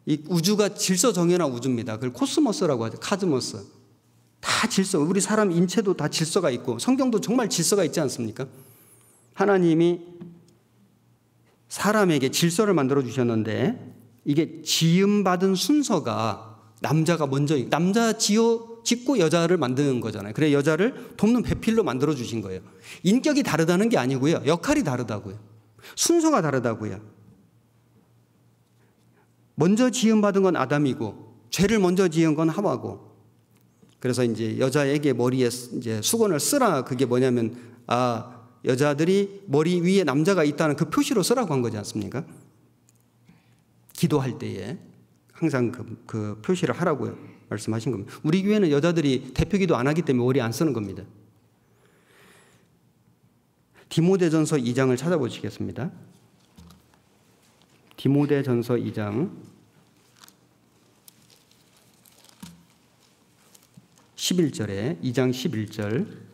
이 우주가 질서 정연한 우주입니다. 그걸 코스모스라고 하죠. 카즈모스. 다 질서. 우리 사람 인체도 다 질서가 있고 성경도 정말 질서가 있지 않습니까? 하나님이 사람에게 질서를 만들어 주셨는데 이게 지음받은 순서가 남자가 먼저 남자 짓고 여자를 만드는 거잖아요. 그래 여자를 돕는 배필로 만들어 주신 거예요. 인격이 다르다는 게 아니고요. 역할이 다르다고요. 순서가 다르다고요. 먼저 지음받은 건 아담이고 죄를 먼저 지은 건 하와고. 그래서 이제 여자에게 머리에 이제 수건을 쓰라. 그게 뭐냐면 여자들이 머리 위에 남자가 있다는 그 표시로 쓰라고 한 거지 않습니까? 기도할 때에 항상 그 표시를 하라고 말씀하신 겁니다. 우리 교회는 여자들이 대표기도 안 하기 때문에 머리 안 쓰는 겁니다. 디모데전서 2장을 찾아보시겠습니다. 디모데전서 2장 11절에 2장 11절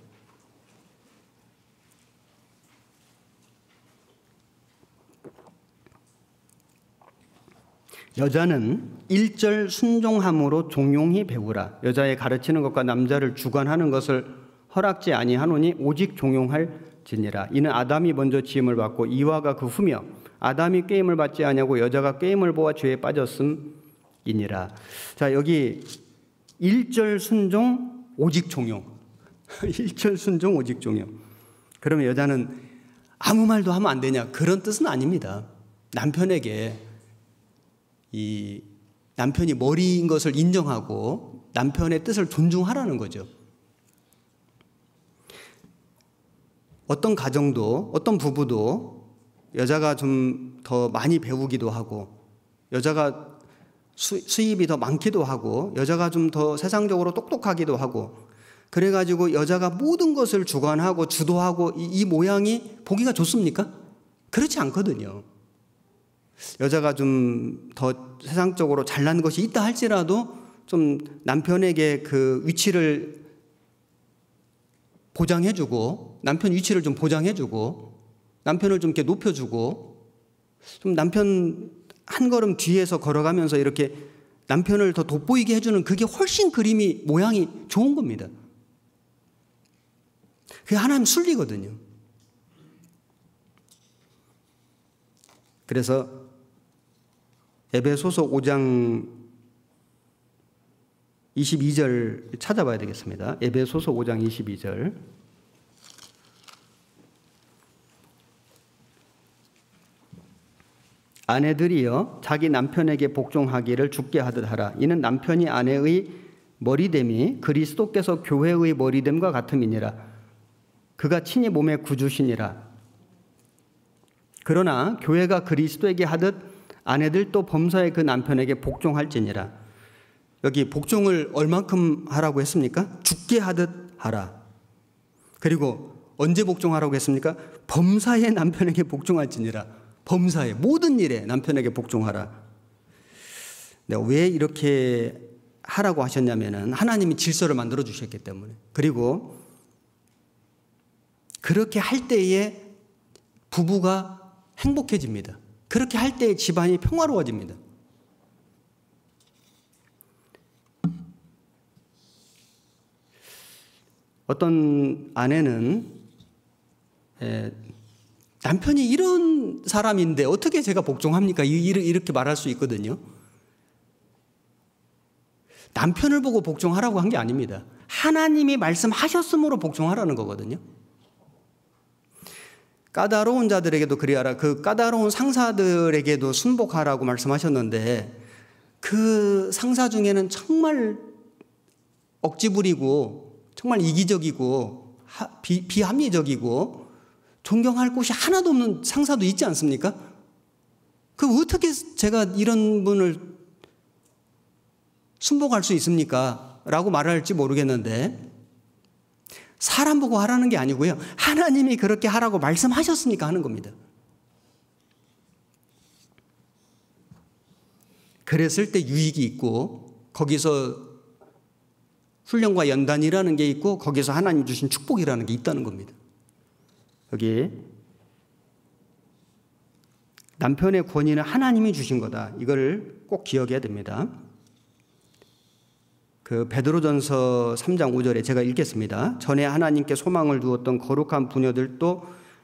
여자는 1절 순종함으로 종용히 배우라. 여자의 가르치는 것과 남자를 주관하는 것을 허락지 아니하노니 오직 종용할지니라. 이는 아담이 먼저 지음을 받고 이와가 그 후며 아담이 꾀임을 받지 아니하고 여자가 꾀임을 보아 죄에 빠졌음이니라. 자, 여기 1절 순종 오직 종용 1절 순종 오직 종용. 그러면 여자는 아무 말도 하면 안 되냐, 그런 뜻은 아닙니다. 남편에게 이 남편이 머리인 것을 인정하고 남편의 뜻을 존중하라는 거죠. 어떤 가정도 어떤 부부도 여자가 좀 더 많이 배우기도 하고 여자가 수입이 더 많기도 하고 여자가 좀 더 세상적으로 똑똑하기도 하고 그래가지고 여자가 모든 것을 주관하고 주도하고 이 모양이 보기가 좋습니까? 그렇지 않거든요. 여자가 좀 더 세상적으로 잘난 것이 있다 할지라도 좀 남편에게 그 위치를 보장해주고 남편 위치를 좀 보장해주고 남편을 좀 이렇게 높여주고 좀 남편 한 걸음 뒤에서 걸어가면서 이렇게 남편을 더 돋보이게 해주는 그게 훨씬 그림이 모양이 좋은 겁니다. 그게 하나님 순리거든요. 그래서 에베소서 5장 22절 찾아봐야 되겠습니다. 에베소서 5장 22절. 아내들이여 자기 남편에게 복종하기를 주께 하듯 하라. 이는 남편이 아내의 머리됨이 그리스도께서 교회의 머리됨과 같음이니라. 그가 친히 몸의 구주시니라. 그러나 교회가 그리스도에게 하듯 아내들도 범사에 그 남편에게 복종할지니라. 여기 복종을 얼만큼 하라고 했습니까? 죽게 하듯 하라. 그리고 언제 복종하라고 했습니까? 범사에 남편에게 복종할지니라. 범사에 모든 일에 남편에게 복종하라. 왜 이렇게 하라고 하셨냐면은 하나님이 질서를 만들어 주셨기 때문에. 그리고 그렇게 할 때에 부부가 행복해집니다. 그렇게 할 때에 집안이 평화로워집니다. 어떤 아내는 남편이 이런 사람인데 어떻게 제가 복종합니까? 이렇게 말할 수 있거든요. 남편을 보고 복종하라고 한 게 아닙니다. 하나님이 말씀하셨으므로 복종하라는 거거든요. 까다로운 자들에게도 그리하라. 그 까다로운 상사들에게도 순복하라고 말씀하셨는데 그 상사 중에는 정말 억지 부리고 정말 이기적이고 비합리적이고 존경할 곳이 하나도 없는 상사도 있지 않습니까? 그럼 어떻게 제가 이런 분을 순복할 수 있습니까? 라고 말할지 모르겠는데 사람 보고 하라는 게 아니고요. 하나님이 그렇게 하라고 말씀하셨으니까 하는 겁니다. 그랬을 때 유익이 있고 거기서 훈련과 연단이라는 게 있고 거기서 하나님 주신 축복이라는 게 있다는 겁니다. 여기 남편의 권위는 하나님이 주신 거다. 이걸 꼭 기억해야 됩니다. 그 베드로전서 3장 5절에 제가 읽겠습니다. 전에 하나님께 소망을 두었던 거룩한 부녀들도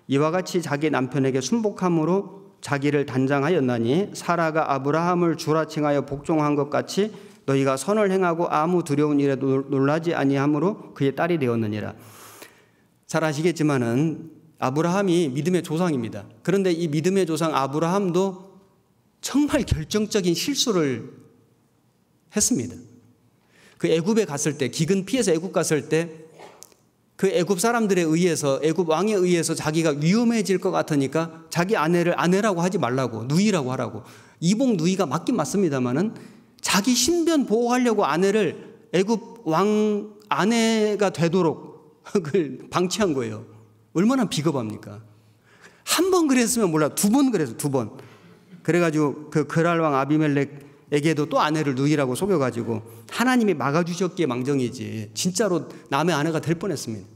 이와 같이 자기 남편에게 순복함으로 자기를 단장하였나니 사라가 아브라함을 주라칭하여 복종한 것 같이 너희가 선을 행하고 아무 두려운 일에 놀라지 아니함으로 그의 딸이 되었느니라. 잘 아시겠지만은 아브라함이 믿음의 조상입니다. 그런데 이 믿음의 조상 아브라함도 정말 결정적인 실수를 했습니다. 그 애굽에 갔을 때 기근 피해서 애굽 갔을 때 그 애굽 사람들에 의해서, 애굽 왕에 의해서 자기가 위험해질 것 같으니까 자기 아내를 아내라고 하지 말라고, 누이라고 하라고. 이복 누이가 맞긴 맞습니다만은 자기 신변 보호하려고 아내를 애굽 왕 아내가 되도록 그걸 방치한 거예요. 얼마나 비겁합니까? 한 번 그랬으면 몰라, 두 번 그랬어, 두 번. 그래가지고 그 그랄 왕 아비멜렉에게도 또 아내를 누이라고 속여가지고 하나님이 막아주셨기에 망정이지 진짜로 남의 아내가 될 뻔했습니다.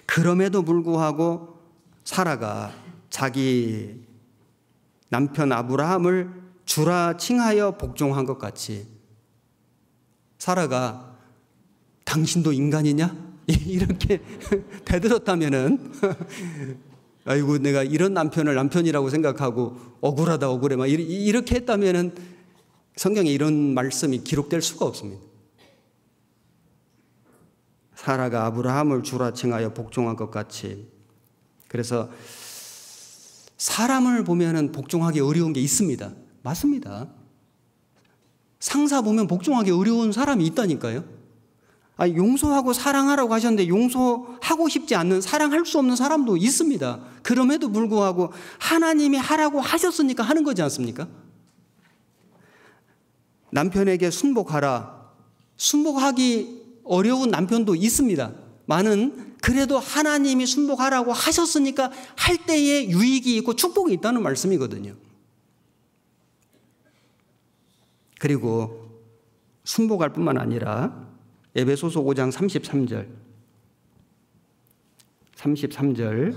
그럼에도 불구하고 사라가 자기 남편 아브라함을 주라 칭하여 복종한 것 같이 사라가 당신도 인간이냐? 이렇게 대들었다면은 아이고 내가 이런 남편을 남편이라고 생각하고 억울하다 억울해 막 이렇게 했다면은 성경에 이런 말씀이 기록될 수가 없습니다. 사라가 아브라함을 주라 칭하여 복종한 것 같이. 그래서 사람을 보면은 복종하기 어려운 게 있습니다. 맞습니다. 상사 보면 복종하기 어려운 사람이 있다니까요. 용서하고 사랑하라고 하셨는데 용서하고 싶지 않는, 사랑할 수 없는 사람도 있습니다. 그럼에도 불구하고 하나님이 하라고 하셨으니까 하는 거지 않습니까? 남편에게 순복하라. 순복하기 어려운 남편도 있습니다. 많은 그래도 하나님이 순복하라고 하셨으니까 할 때에 유익이 있고 축복이 있다는 말씀이거든요. 그리고 순복할 뿐만 아니라 에베소서 5장 33절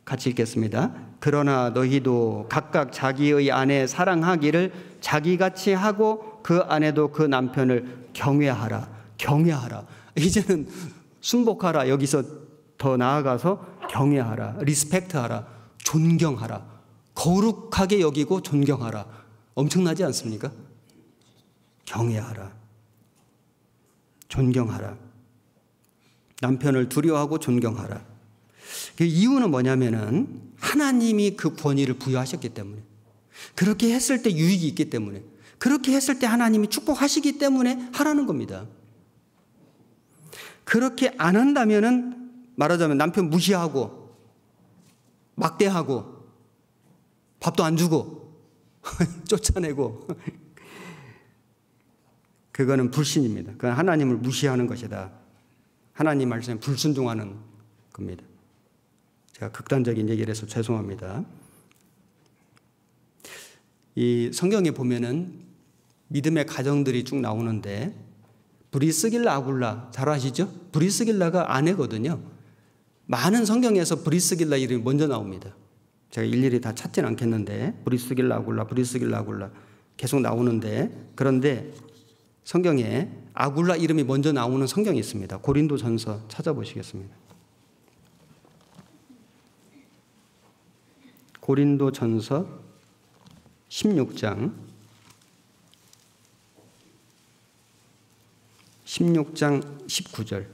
같이 읽겠습니다. 그러나 너희도 각각 자기의 아내 사랑하기를 자기같이 하고 그 아내도 그 남편을 경외하라. 경외하라. 이제는 순복하라. 여기서 더 나아가서 경외하라. 리스펙트하라. 존경하라. 거룩하게 여기고 존경하라. 엄청나지 않습니까? 경외하라. 존경하라. 남편을 두려워하고 존경하라. 그 이유는 뭐냐면은 하나님이 그 권위를 부여하셨기 때문에, 그렇게 했을 때 유익이 있기 때문에, 그렇게 했을 때 하나님이 축복하시기 때문에 하라는 겁니다. 그렇게 안 한다면은 말하자면 남편 무시하고 막대하고 밥도 안 주고 쫓아내고 그거는 불신입니다. 그건 하나님을 무시하는 것이다. 하나님 말씀에 불순종하는 겁니다. 제가 극단적인 얘기를 해서 죄송합니다. 이 성경에 보면은 믿음의 가정들이 쭉 나오는데 브리스길라 아굴라 잘 아시죠? 브리스길라가 아내거든요. 많은 성경에서 브리스길라 이름이 먼저 나옵니다. 제가 일일이 다 찾지는 않겠는데 브리스길라 아굴라 계속 나오는데, 그런데 성경에 아굴라 이름이 먼저 나오는 성경이 있습니다. 고린도전서 찾아보시겠습니다. 고린도전서 16장 19절.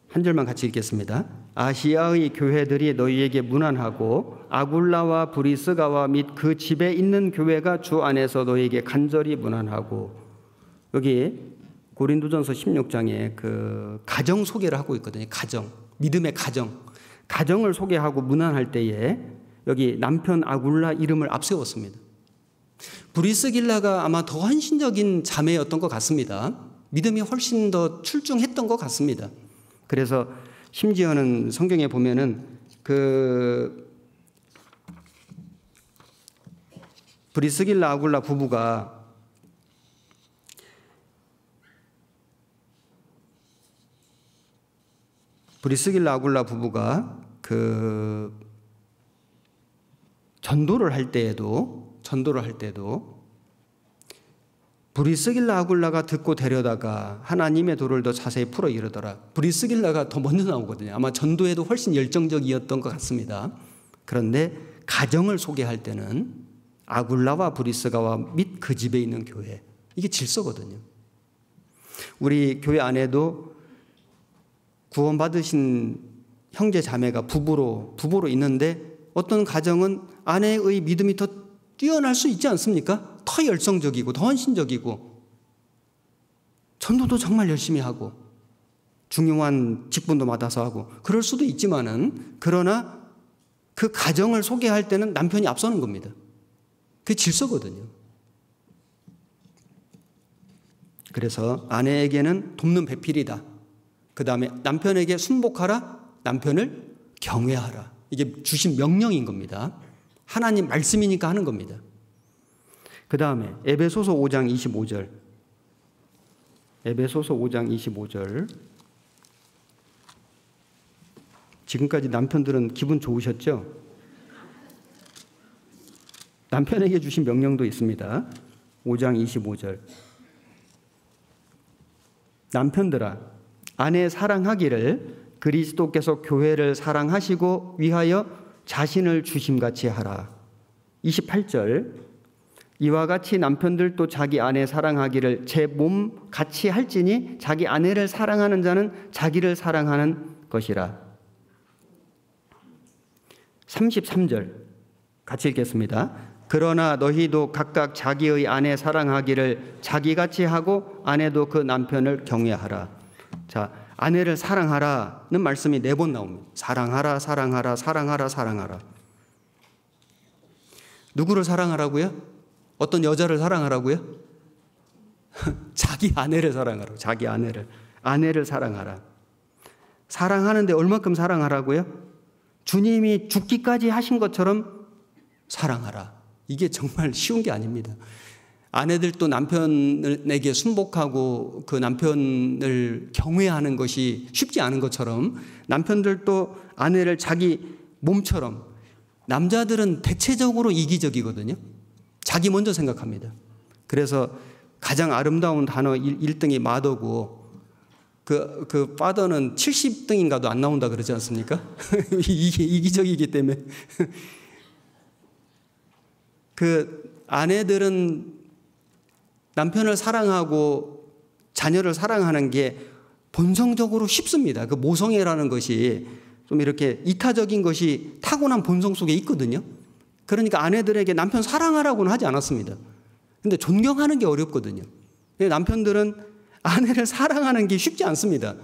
한 절만 같이 읽겠습니다. 아시아의 교회들이 너희에게 문안하고 아굴라와 브리스가와 및 그 집에 있는 교회가 주 안에서 너희에게 간절히 문안하고. 여기 고린도전서 16장에 그 가정 소개를 하고 있거든요. 가정, 믿음의 가정을 소개하고 문안할 때에 여기 남편 아굴라 이름을 앞세웠습니다. 브리스길라가 아마 더 헌신적인 자매였던 것 같습니다. 믿음이 훨씬 더 출중했던 것 같습니다. 그래서 심지어는 성경에 보면은 그 브리스길라 아굴라 부부가 그 전도를 할 때에도 브리스길라 아굴라가 듣고 데려다가 하나님의 도를 더 자세히 풀어 이르더라. 브리스길라가 더 먼저 나오거든요. 아마 전도에도 훨씬 열정적이었던 것 같습니다. 그런데 가정을 소개할 때는 아굴라와 브리스가와 및 그 집에 있는 교회, 이게 질서거든요. 우리 교회 안에도 구원받으신 형제 자매가 부부로 있는데 어떤 가정은 아내의 믿음이 더 뛰어날 수 있지 않습니까? 더 더 열성적이고 더 헌신적이고 전도도 정말 열심히 하고 중요한 직분도 맡아서 하고 그럴 수도 있지만은 그러나 그 가정을 소개할 때는 남편이 앞서는 겁니다. 그게 질서거든요. 그래서 아내에게는 돕는 배필이다. 그 다음에 남편에게 순복하라, 남편을 경외하라. 이게 주신 명령인 겁니다. 하나님 말씀이니까 하는 겁니다. 그 다음에 에베소서 5장 25절. 에베소서 5장 25절. 지금까지 남편들은 기분 좋으셨죠? 남편에게 주신 명령도 있습니다. 5장 25절. 남편들아, 아내 사랑하기를 그리스도께서 교회를 사랑하시고 위하여 자신을 주심같이 하라. 28절. 이와 같이 남편들도 자기 아내 사랑하기를 제 몸 같이 할지니 자기 아내를 사랑하는 자는 자기를 사랑하는 것이라. 33절 같이 읽겠습니다. 그러나 너희도 각각 자기의 아내 사랑하기를 자기같이 하고 아내도 그 남편을 경외하라. 자, 아내를 사랑하라는 말씀이 4번 나옵니다. 사랑하라, 사랑하라, 사랑하라, 사랑하라. 누구를 사랑하라고요? 어떤 여자를 사랑하라고요? 자기 아내를 사랑하라고. 자기 아내를 사랑하라. 사랑하는데 얼마큼 사랑하라고요? 주님이 죽기까지 하신 것처럼 사랑하라. 이게 정말 쉬운 게 아닙니다. 아내들도 남편에게 순복하고 그 남편을 경외하는 것이 쉽지 않은 것처럼 남편들도 아내를 자기 몸처럼, 남자들은 대체적으로 이기적이거든요. 자기 먼저 생각합니다. 그래서 가장 아름다운 단어 1등이 마더고 그 파더는 70등인가도 안 나온다 그러지 않습니까? 이기적이기 때문에. 그 아내들은 남편을 사랑하고 자녀를 사랑하는 게 본성적으로 쉽습니다. 그 모성애라는 것이 좀 이렇게 이타적인 것이 타고난 본성 속에 있거든요. 그러니까 아내들에게 남편 사랑하라고는 하지 않았습니다. 근데 존경하는 게 어렵거든요. 남편들은 아내를 사랑하는 게 쉽지 않습니다.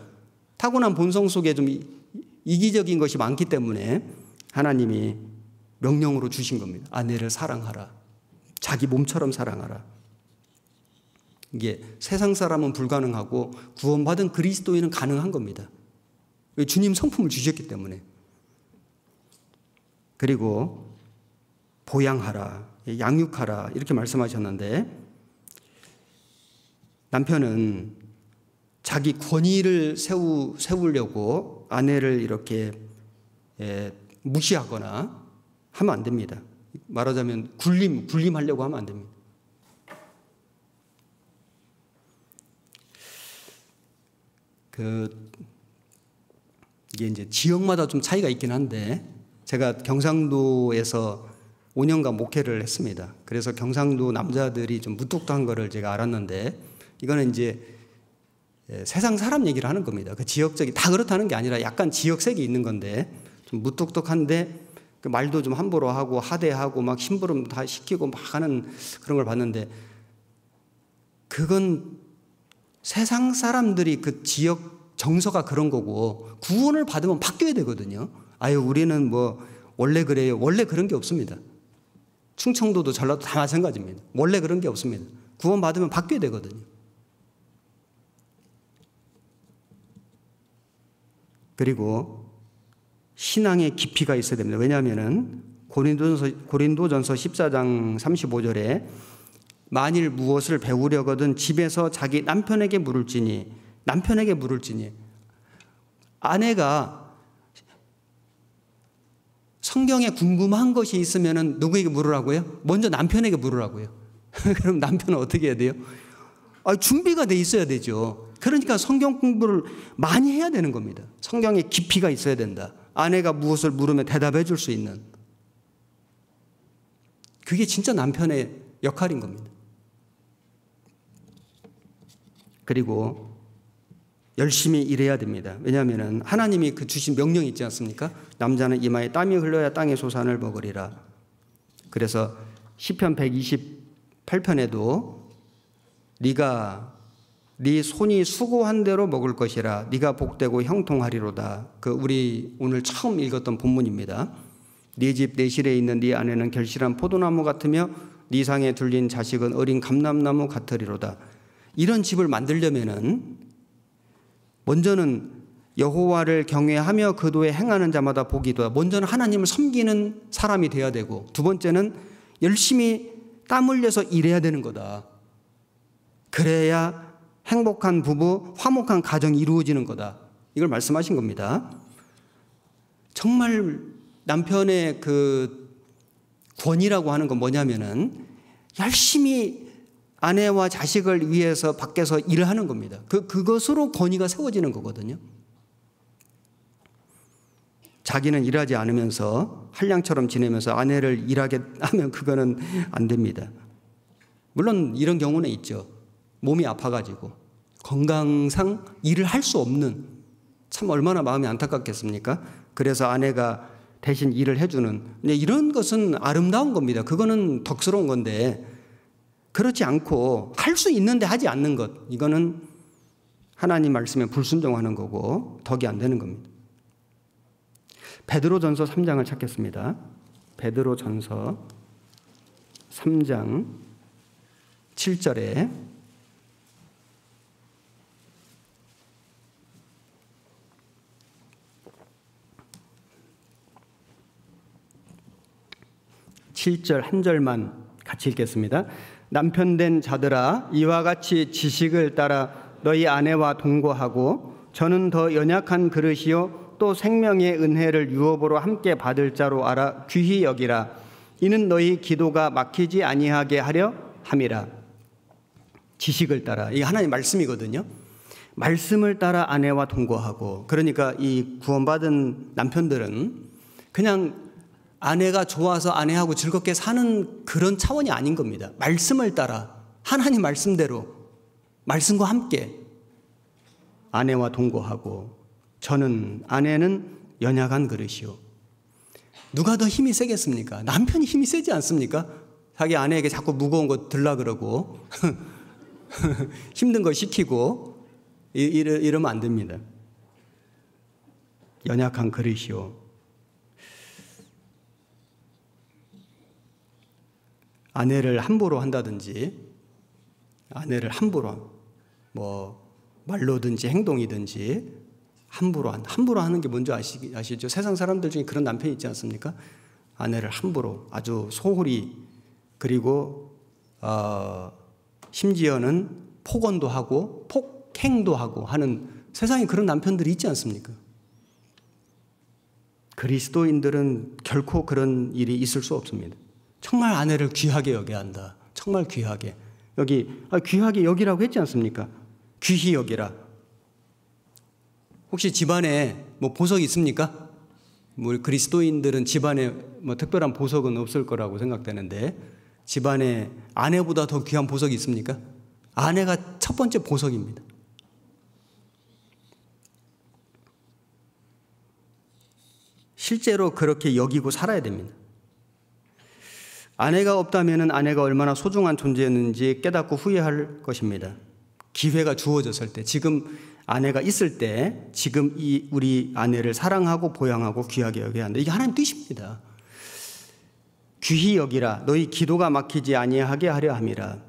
타고난 본성 속에 좀 이기적인 것이 많기 때문에 하나님이 명령으로 주신 겁니다. 아내를 사랑하라. 자기 몸처럼 사랑하라. 이게 세상 사람은 불가능하고 구원받은 그리스도인은 가능한 겁니다. 주님 성품을 주셨기 때문에. 그리고 보양하라, 양육하라 이렇게 말씀하셨는데 남편은 자기 권위를 세우려고 아내를 이렇게 무시하거나 하면 안 됩니다. 말하자면 군림하려고 하면 안 됩니다. 이게 이제 지역마다 좀 차이가 있긴 한데 제가 경상도에서 5년간 목회를 했습니다. 그래서 경상도 남자들이 좀 무뚝뚝한 거를 제가 알았는데 이거는 이제 세상 사람 얘기를 하는 겁니다. 그 지역적이 다 그렇다는 게 아니라 약간 지역색이 있는 건데 좀 무뚝뚝한데 그 말도 좀 함부로 하고 하대하고 막 심부름 다 시키고 막 하는 그런 걸 봤는데 그건 세상 사람들이 그 지역 정서가 그런 거고 구원을 받으면 바뀌어야 되거든요. 아유 우리는 뭐 원래 그래요. 원래 그런 게 없습니다. 충청도도 전라도 다 마찬가지입니다. 원래 그런 게 없습니다. 구원 받으면 바뀌어야 되거든요. 그리고 신앙의 깊이가 있어야 됩니다. 왜냐하면 고린도전서 14장 35절에 만일 무엇을 배우려거든 집에서 자기 남편에게 물을지니 아내가 성경에 궁금한 것이 있으면 누구에게 물으라고요? 먼저 남편에게 물으라고요. 그럼 남편은 어떻게 해야 돼요? 준비가 돼 있어야 되죠. 그러니까 성경 공부를 많이 해야 되는 겁니다. 성경에 깊이가 있어야 된다. 아내가 무엇을 물으면 대답해 줄 수 있는. 그게 진짜 남편의 역할인 겁니다. 그리고 열심히 일해야 됩니다. 왜냐하면 하나님이 그 주신 명령이 있지 않습니까? 남자는 이마에 땀이 흘러야 땅의 소산을 먹으리라. 그래서 시편 8편에도 네가 네 손이 수고한 대로 먹을 것이라 네가 복되고 형통하리로다. 우리 오늘 처음 읽었던 본문입니다. 네 집 내 실에 있는 네 아내는 결실한 포도나무 같으며 네 상에 둘린 자식은 어린 감람나무 같으리로다. 이런 집을 만들려면은 먼저는 여호와를 경외하며 그 도에 행하는 자마다 복이 있도다. 먼저는 하나님을 섬기는 사람이 돼야 되고, 두 번째는 열심히 땀 흘려서 일해야 되는 거다. 그래야 행복한 부부, 화목한 가정이 이루어지는 거다. 이걸 말씀하신 겁니다. 정말 남편의 권위라고 하는 건 뭐냐면은 열심히 아내와 자식을 위해서 밖에서 일을 하는 겁니다. 그것으로 권위가 세워지는 거거든요. 자기는 일하지 않으면서 한량처럼 지내면서 아내를 일하게 하면 그거는 안 됩니다. 물론 이런 경우는 있죠. 몸이 아파가지고 건강상 일을 할 수 없는, 참 얼마나 마음이 안타깝겠습니까? 그래서 아내가 대신 일을 해주는, 이런 것은 아름다운 겁니다. 그거는 덕스러운 건데, 그렇지 않고 할 수 있는데 하지 않는 것, 이거는 하나님 말씀에 불순종하는 거고 덕이 안 되는 겁니다. 베드로전서 3장을 찾겠습니다. 베드로전서 3장 7절에 한 절만 같이 읽겠습니다. 남편된 자들아, 이와 같이 지식을 따라 너희 아내와 동거하고 저는 더 연약한 그릇이요 또 생명의 은혜를 유업으로 함께 받을 자로 알아 귀히 여기라. 이는 너희 기도가 막히지 아니하게 하려 함이라. 지식을 따라, 이게 하나님 말씀이거든요. 말씀을 따라 아내와 동거하고, 그러니까 이 구원받은 남편들은 그냥 아내가 좋아서 아내하고 즐겁게 사는 그런 차원이 아닌 겁니다. 말씀을 따라 하나님 말씀대로 말씀과 함께 아내와 동거하고, 아내는 연약한 그릇이요. 누가 더 힘이 세겠습니까? 남편이 힘이 세지 않습니까? 자기 아내에게 자꾸 무거운 거 들라 그러고 힘든 거 시키고 이러면 안 됩니다. 연약한 그릇이요. 아내를 함부로 한다든지, 아내를 함부로 말로든지 행동이든지 함부로 하는 게 뭔지 아시죠? 세상 사람들 중에 그런 남편이 있지 않습니까? 아내를 함부로 아주 소홀히, 그리고 심지어는 폭언도 하고 폭행도 하고 하는, 세상에 그런 남편들이 있지 않습니까? 그리스도인들은 결코 그런 일이 있을 수 없습니다. 정말 아내를 귀하게 여겨야 한다. 정말 귀하게. 귀하게 여기라고 했지 않습니까? 귀히 여기라. 혹시 집안에 보석이 있습니까? 우리 그리스도인들은 집안에 특별한 보석은 없을 거라고 생각되는데, 집안에 아내보다 더 귀한 보석이 있습니까? 아내가 첫 번째 보석입니다. 실제로 그렇게 여기고 살아야 됩니다. 아내가 없다면 아내가 얼마나 소중한 존재였는지 깨닫고 후회할 것입니다. 기회가 주어졌을 때, 지금 아내가 있을 때 지금 우리 아내를 사랑하고 보양하고 귀하게 여겨야 한다. 이게 하나님 뜻입니다. 귀히 여기라. 너희 기도가 막히지 아니하게 하려 함이라.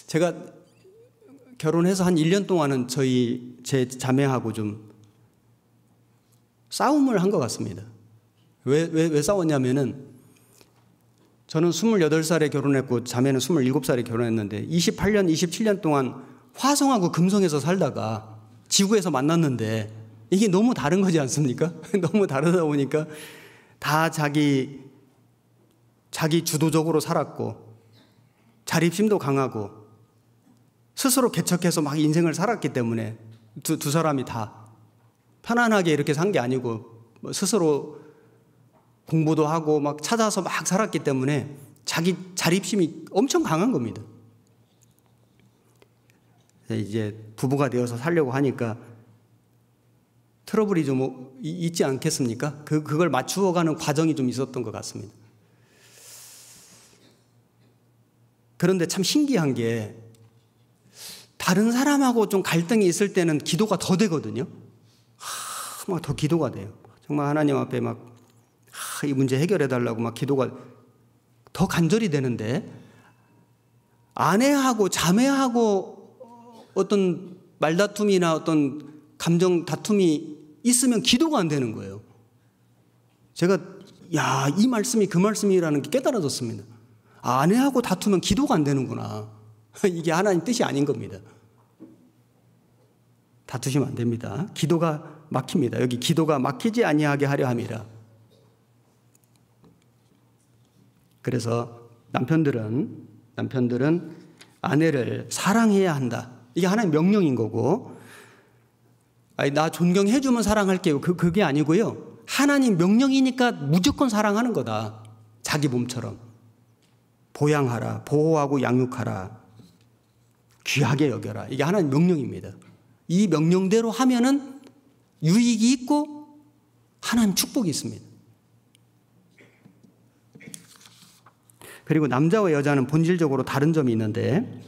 제가 결혼해서 한 1년 동안은 제 자매하고 좀 싸움을 한 것 같습니다. 왜 싸웠냐면은, 저는 28살에 결혼했고 자매는 27살에 결혼했는데 28년, 27년 동안 화성하고 금성에서 살다가 지구에서 만났는데 이게 너무 다른 거지 않습니까? 너무 다르다 보니까 다 자기 주도적으로 살았고 자립심도 강하고 스스로 개척해서 막 인생을 살았기 때문에 두 사람이 다 편안하게 이렇게 산 게 아니고 스스로 공부도 하고 막 찾아서 막 살았기 때문에 자기 자립심이 엄청 강한 겁니다. 이제 부부가 되어서 살려고 하니까 트러블이 좀 있지 않겠습니까? 그걸 맞추어가는 과정이 좀 있었던 것 같습니다. 그런데 참 신기한 게 다른 사람하고 좀 갈등이 있을 때는 기도가 더 되거든요. 막 더 기도가 돼요. 정말 하나님 앞에 막 이 문제 해결해 달라고 막 기도가 더 간절히 되는데, 아내하고 자매하고 어떤 말다툼이나 어떤 감정 다툼이 있으면 기도가 안 되는 거예요. 제가 이 말씀이 그 말씀이라는 게 깨달아졌습니다. 아내하고 다투면 기도가 안 되는구나. 이게 하나님 뜻이 아닌 겁니다. 다투시면 안 됩니다. 기도가 막힙니다. 여기 기도가 막히지 아니하게 하려 함이라. 그래서 남편들은 아내를 사랑해야 한다. 이게 하나님 명령인 거고, 나 존경해주면 사랑할게요. 그게 아니고요. 하나님 명령이니까 무조건 사랑하는 거다. 자기 몸처럼. 보양하라, 보호하고 양육하라, 귀하게 여겨라. 이게 하나님 명령입니다. 이 명령대로 하면은 유익이 있고 하나님 축복이 있습니다. 그리고 남자와 여자는 본질적으로 다른 점이 있는데,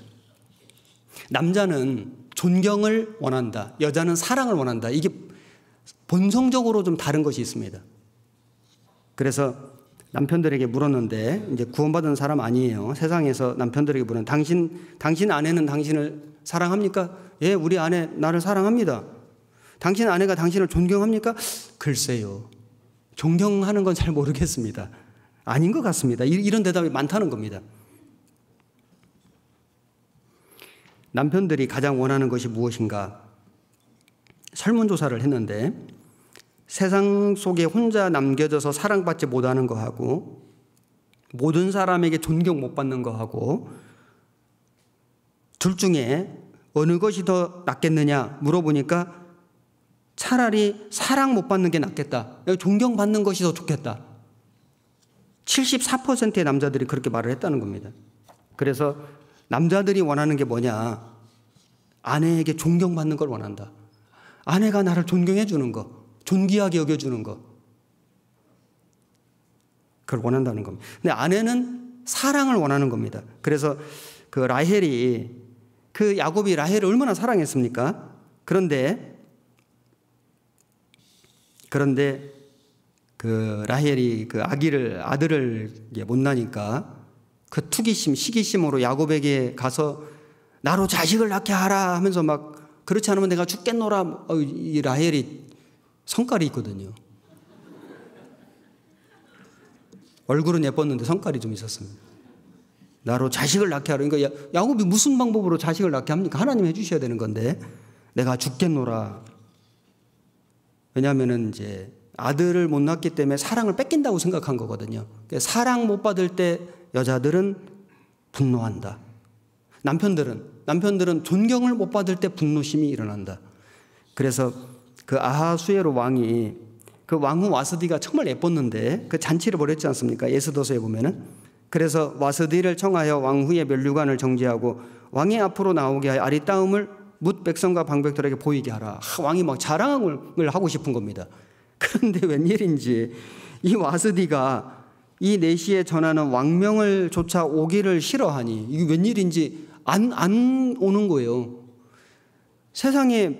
남자는 존경을 원한다, 여자는 사랑을 원한다. 이게 본성적으로 좀 다른 것이 있습니다. 그래서 남편들에게 물었는데, 이제 구원받은 사람 아니에요. 세상에서 남편들에게 물은, 당신 아내는 당신을 사랑합니까? 예, 우리 아내 나를 사랑합니다. 당신 아내가 당신을 존경합니까? 글쎄요, 존경하는 건 잘 모르겠습니다. 아닌 것 같습니다. 이런 대답이 많다는 겁니다. 남편들이 가장 원하는 것이 무엇인가? 설문조사를 했는데, 세상 속에 혼자 남겨져서 사랑받지 못하는 거하고, 모든 사람에게 존경 못 받는 거하고, 둘 중에 어느 것이 더 낫겠느냐 물어보니까 차라리 사랑 못 받는 게 낫겠다, 존경받는 것이 더 좋겠다. 74%의 남자들이 그렇게 말을 했다는 겁니다. 그래서 남자들이 원하는 게 뭐냐? 아내에게 존경받는 걸 원한다. 아내가 나를 존경해 주는 거, 존귀하게 여겨주는 거, 그걸 원한다는 겁니다. 근데 아내는 사랑을 원하는 겁니다. 그래서 그 라헬이, 그 야곱이 라헬을 얼마나 사랑했습니까? 그런데 그 라헬이 그 아들을 못 낳으니까 그 투기심, 시기심으로 야곱에게 가서 나로 자식을 낳게 하라 하면서 막, 그렇지 않으면 내가 죽겠노라. 이 라헬이 성깔이 있거든요. 얼굴은 예뻤는데 성깔이 좀 있었습니다. 나로 자식을 낳게 하라. 그러니까 야곱이 무슨 방법으로 자식을 낳게 합니까? 하나님 해주셔야 되는 건데, 내가 죽겠노라. 왜냐하면은 이제 아들을 못 낳기 때문에 사랑을 뺏긴다고 생각한 거거든요. 사랑 못 받을 때 여자들은 분노한다. 남편들은 존경을 못 받을 때 분노심이 일어난다. 그래서 그 아하수에로 왕이, 그 왕후 와스디가 정말 예뻤는데 그 잔치를 벌였지 않습니까? 에스더서에 보면은. 그래서 와스디를 청하여 왕후의 면류관을 정지하고 왕의 앞으로 나오게 하여 아리따움을 뭇 백성과 방백들에게 보이게 하라. 왕이 막 자랑을 하고 싶은 겁니다. 그런데 웬일인지 이 와스디가 이 내시에 전하는 왕명을 조차 오기를 싫어하니, 이게 웬일인지 안 오는 거예요. 세상에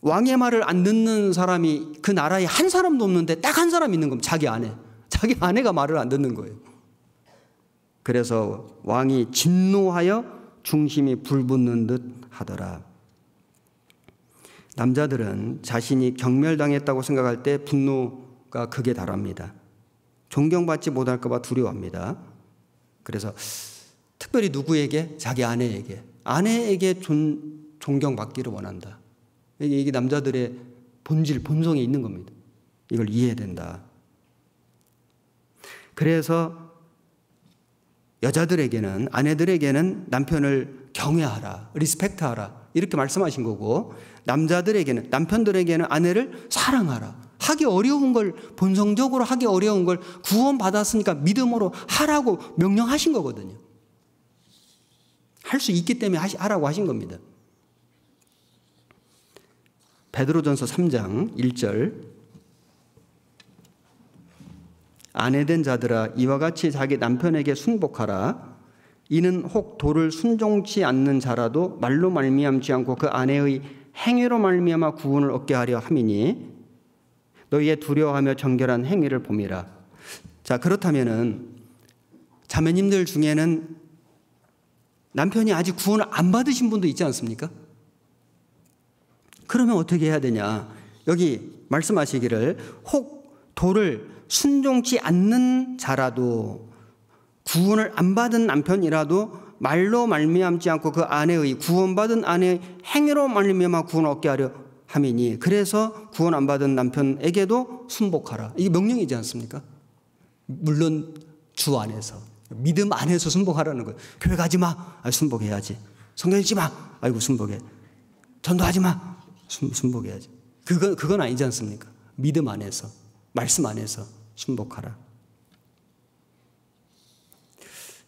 왕의 말을 안 듣는 사람이 그 나라에 한 사람도 없는데 딱 한 사람 있는 겁니다. 자기 아내가 말을 안 듣는 거예요. 그래서 왕이 진노하여 중심이 불붙는 듯 하더라. 남자들은 자신이 경멸당했다고 생각할 때 분노가 극에 달합니다. 존경받지 못할까 봐 두려워합니다. 그래서 특별히 누구에게? 자기 아내에게 존경받기를 원한다. 이게 남자들의 본성에 있는 겁니다. 이걸 이해해야 된다. 그래서 여자들에게는, 아내들에게는 남편을 경외하라, 리스펙트하라, 이렇게 말씀하신 거고, 남편들에게는 아내를 사랑하라. 하기 어려운 걸, 본성적으로 하기 어려운 걸 구원받았으니까 믿음으로 하라고 명령하신 거거든요. 할 수 있기 때문에 하라고 하신 겁니다. 베드로전서 3장 1절, 아내된 자들아 이와 같이 자기 남편에게 순복하라. 이는 혹 도를 순종치 않는 자라도 말로 말미암지 않고 그 아내의 행위로 말미암아 구원을 얻게 하려 함이니 너희의 두려워하며 정결한 행위를 봄이라. 자, 그렇다면은 자매님들 중에는 남편이 아직 구원을 안 받으신 분도 있지 않습니까? 그러면 어떻게 해야 되냐? 여기 말씀하시기를 혹 도를 순종치 않는 자라도 구원을 안 받은 남편이라도 말로 말미암지 않고 그 아내의 구원받은 아내의 행위로 말미암아 구원을 얻게 하려 함이니 그래서 구원 안 받은 남편에게도 순복하라. 이게 명령이지 않습니까? 물론 주 안에서 믿음 안에서 순복하라는 거예요. 교회 가지 마. 순복해야지. 성경 읽지 마. 아이고 순복해. 전도하지 마. 순복해야지. 그건 아니지 않습니까? 믿음 안에서 말씀 안에서 순복하라.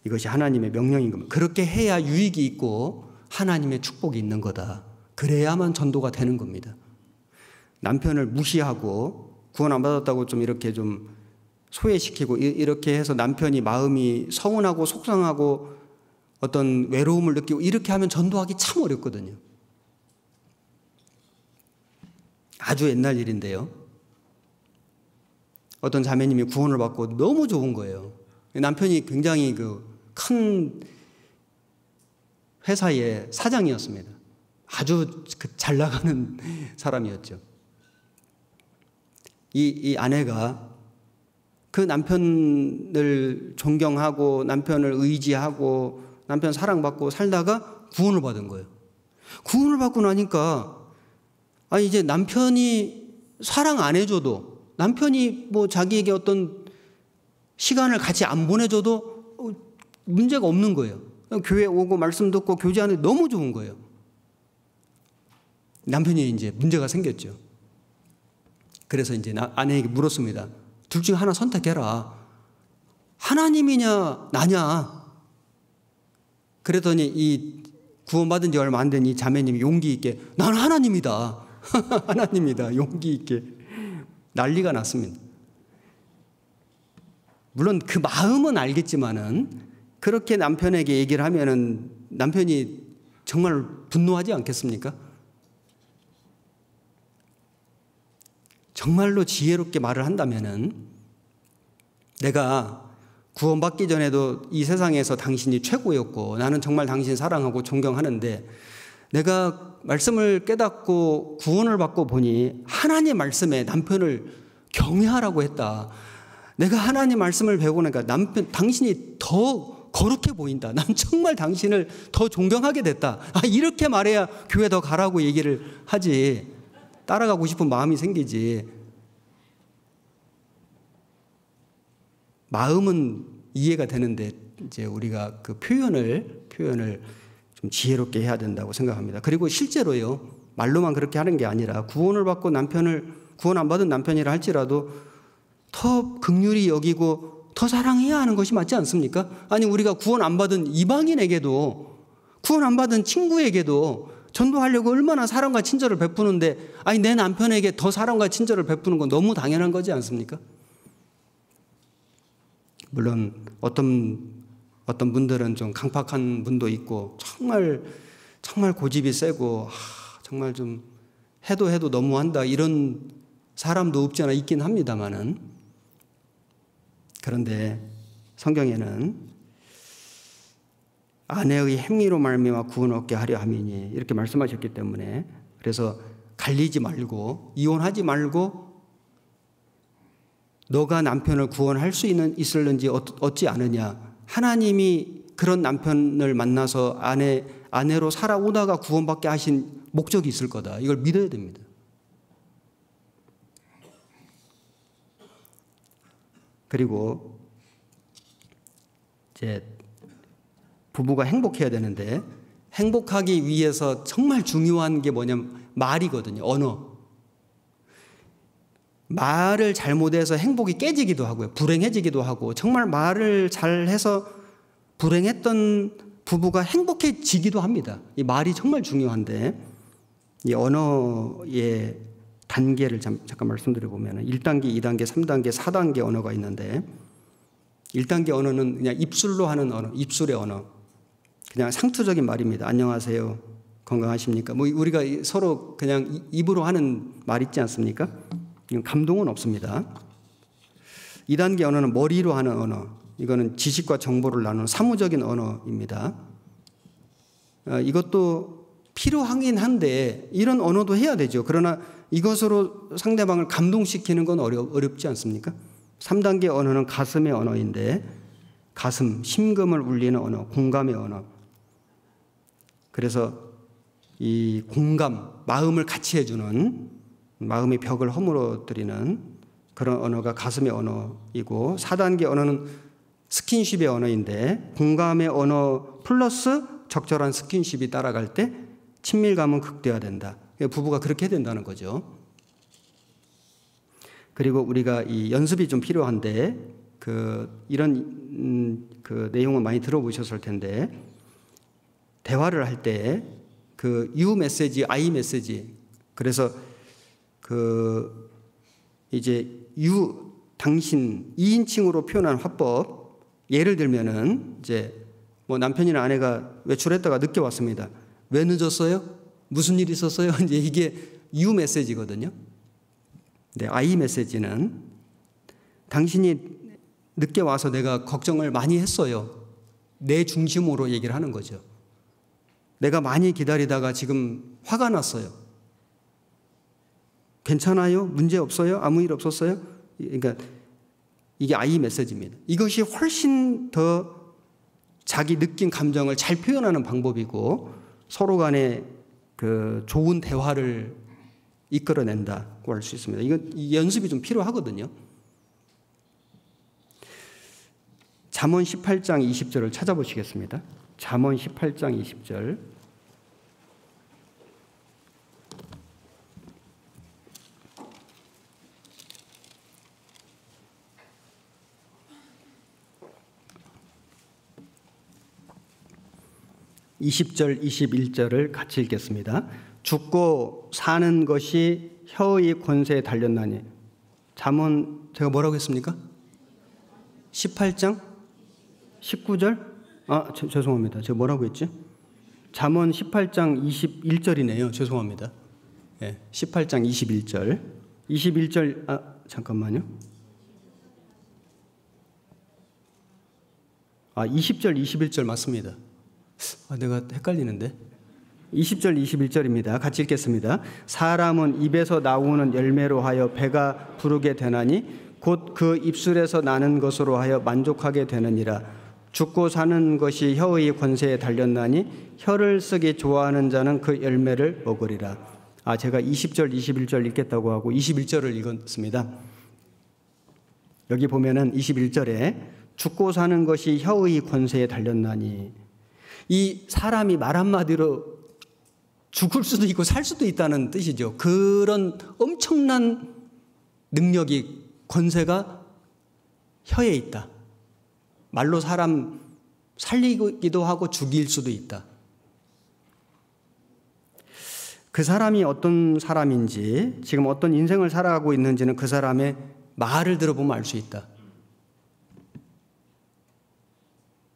이것이 하나님의 명령인 겁니다. 그렇게 해야 유익이 있고 하나님의 축복이 있는 거다. 그래야만 전도가 되는 겁니다. 남편을 무시하고 구원 안 받았다고 좀 이렇게 좀 소외시키고 이렇게 해서 남편이 마음이 서운하고 속상하고 어떤 외로움을 느끼고 이렇게 하면 전도하기 참 어렵거든요. 아주 옛날 일인데요. 어떤 자매님이 구원을 받고 너무 좋은 거예요. 남편이 굉장히 큰 회사의 사장이었습니다. 아주 잘 나가는 사람이었죠. 이 아내가 그 남편을 존경하고 남편을 의지하고 남편 사랑받고 살다가 구원을 받은 거예요. 구원을 받고 나니까 이제 남편이 사랑 안 해줘도 남편이 뭐 자기에게 어떤 시간을 같이 안 보내줘도 문제가 없는 거예요. 교회 오고 말씀 듣고 교제하는 게 너무 좋은 거예요. 남편이 이제 문제가 생겼죠. 그래서 이제 아내에게 물었습니다. 둘 중에 하나 선택해라. 하나님이냐 나냐. 그랬더니 이 구원받은 지 얼마 안 된 이 자매님이 용기 있게 난 하나님이다. 하나님이다. 용기 있게 난리가 났습니다. 물론 그 마음은 알겠지만은 그렇게 남편에게 얘기를 하면은 남편이 정말 분노하지 않겠습니까? 정말로 지혜롭게 말을 한다면은 내가 구원받기 전에도 이 세상에서 당신이 최고였고 나는 정말 당신 사랑하고 존경하는데 내가 말씀을 깨닫고 구원을 받고 보니 하나님의 말씀에 남편을 경외하라고 했다. 내가 하나님 말씀을 배우고 나니까 당신이 더 거룩해 보인다. 난 정말 당신을 더 존경하게 됐다. 이렇게 말해야 교회 더 가라고 얘기를 하지. 따라가고 싶은 마음이 생기지. 마음은 이해가 되는데 이제 우리가 그 표현을 좀 지혜롭게 해야 된다고 생각합니다. 그리고 실제로요. 말로만 그렇게 하는 게 아니라 구원을 받고 구원 안 받은 남편이라 할지라도 더 긍휼히 여기고 더 사랑해야 하는 것이 맞지 않습니까? 아니 우리가 구원 안 받은 이방인에게도 구원 안 받은 친구에게도 전도하려고 얼마나 사랑과 친절을 베푸는데 내 남편에게 더 사랑과 친절을 베푸는 건 너무 당연한 거지 않습니까? 물론 어떤 분들은 좀 강팍한 분도 있고 정말 고집이 세고 정말 좀 해도 너무한다 이런 사람도 없지 않아 있긴 합니다만은 그런데 성경에는 아내의 행위로 말미암아 구원을 얻게 하려 함이니 이렇게 말씀하셨기 때문에 그래서 갈리지 말고 이혼하지 말고 너가 남편을 구원할 수 있을는지 얻지 않으냐. 하나님이 그런 남편을 만나서 아내로 살아오다가 구원받게 하신 목적이 있을 거다. 이걸 믿어야 됩니다. 그리고 이제 부부가 행복해야 되는데 행복하기 위해서 정말 중요한 게 뭐냐면 말이거든요. 언어. 말을 잘못해서 행복이 깨지기도 하고요. 불행해지기도 하고 정말 말을 잘해서 불행했던 부부가 행복해지기도 합니다. 이 말이 정말 중요한데 이 언어의 단계를 잠깐 말씀드려보면 1단계, 2단계, 3단계, 4단계 언어가 있는데 1단계 언어는 그냥 입술로 하는 언어, 입술의 언어. 그냥 상투적인 말입니다. 안녕하세요. 건강하십니까? 뭐 우리가 서로 그냥 입으로 하는 말 있지 않습니까? 감동은 없습니다. 2단계 언어는 머리로 하는 언어. 이거는 지식과 정보를 나누는 사무적인 언어입니다. 이것도 필요하긴 한데 이런 언어도 해야 되죠. 그러나 이것으로 상대방을 감동시키는 건 어렵지 않습니까? 3단계 언어는 가슴의 언어인데 가슴, 심금을 울리는 언어, 공감의 언어. 그래서 이 공감, 마음을 같이 해주는 마음의 벽을 허물어뜨리는 그런 언어가 가슴의 언어이고 4단계 언어는 스킨십의 언어인데 공감의 언어 플러스 적절한 스킨십이 따라갈 때 친밀감은 극대화된다. 부부가 그렇게 해야 된다는 거죠. 그리고 우리가 이 연습이 좀 필요한데 이런 내용은 많이 들어보셨을 텐데 대화를 할 때 you 메시지, I 메시지 그래서 이제 you 당신 2인칭으로 표현한 화법 예를 들면은 이제 뭐 남편이나 아내가 외출했다가 늦게 왔습니다. 왜 늦었어요? 무슨 일 있었어요? 이제 이게 you 메시지거든요. 네, I 메시지는 당신이 늦게 와서 내가 걱정을 많이 했어요. 내 중심으로 얘기를 하는 거죠. 내가 많이 기다리다가 지금 화가 났어요. 괜찮아요? 문제 없어요? 아무 일 없었어요? 그러니까 이게 I 메시지입니다. 이것이 훨씬 더 자기 느낀 감정을 잘 표현하는 방법이고 서로 간에 좋은 대화를 이끌어낸다고 할 수 있습니다. 이 연습이 좀 필요하거든요. 잠언 18장 20절을 찾아보시겠습니다. 잠언 18장 20절. (20절) (21절을) 같이 읽겠습니다. 죽고 사는 것이 혀의 권세에 달렸나니. 잠언 제가 뭐라고 했습니까? 18장 19절? 죄송합니다. 제가 뭐라고 했지? 잠언 18장 21절이네요. 죄송합니다. 네, 18장 21절. 21절 잠깐만요. 20절 21절 맞습니다. 내가 헷갈리는데. 20절 21절입니다. 같이 읽겠습니다. 사람은 입에서 나오는 열매로 하여 배가 부르게 되나니 곧 그 입술에서 나는 것으로 하여 만족하게 되느니라. 죽고 사는 것이 혀의 권세에 달렸나니 혀를 쓰기 좋아하는 자는 그 열매를 먹으리라. 제가 20절 21절 읽겠다고 하고 21절을 읽었습니다. 여기 보면은 21절에 죽고 사는 것이 혀의 권세에 달렸나니 이 사람이 말 한마디로 죽을 수도 있고 살 수도 있다는 뜻이죠. 그런 엄청난 능력이 권세가 혀에 있다. 말로 사람 살리기도 하고 죽일 수도 있다. 그 사람이 어떤 사람인지 지금 어떤 인생을 살아가고 있는지는 그 사람의 말을 들어보면 알 수 있다.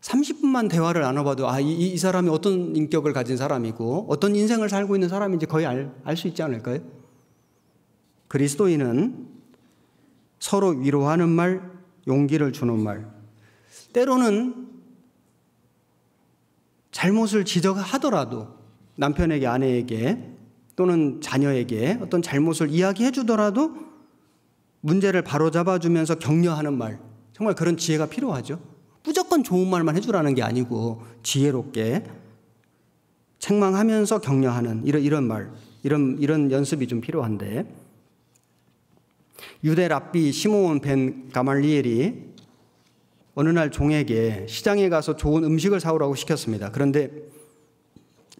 30분만 대화를 나눠봐도 이 사람이 어떤 인격을 가진 사람이고 어떤 인생을 살고 있는 사람인지 거의 알 수 있지 않을까요? 그리스도인은 서로 위로하는 말, 용기를 주는 말, 때로는 잘못을 지적하더라도 남편에게, 아내에게 또는 자녀에게 어떤 잘못을 이야기해 주더라도 문제를 바로잡아주면서 격려하는 말, 정말 그런 지혜가 필요하죠. 무조건 좋은 말만 해주라는 게 아니고 지혜롭게 책망하면서 격려하는 이런 말, 이런 연습이 좀 필요한데, 유대 랍비 시므온 벤 가말리엘이 어느 날 종에게 시장에 가서 좋은 음식을 사오라고 시켰습니다. 그런데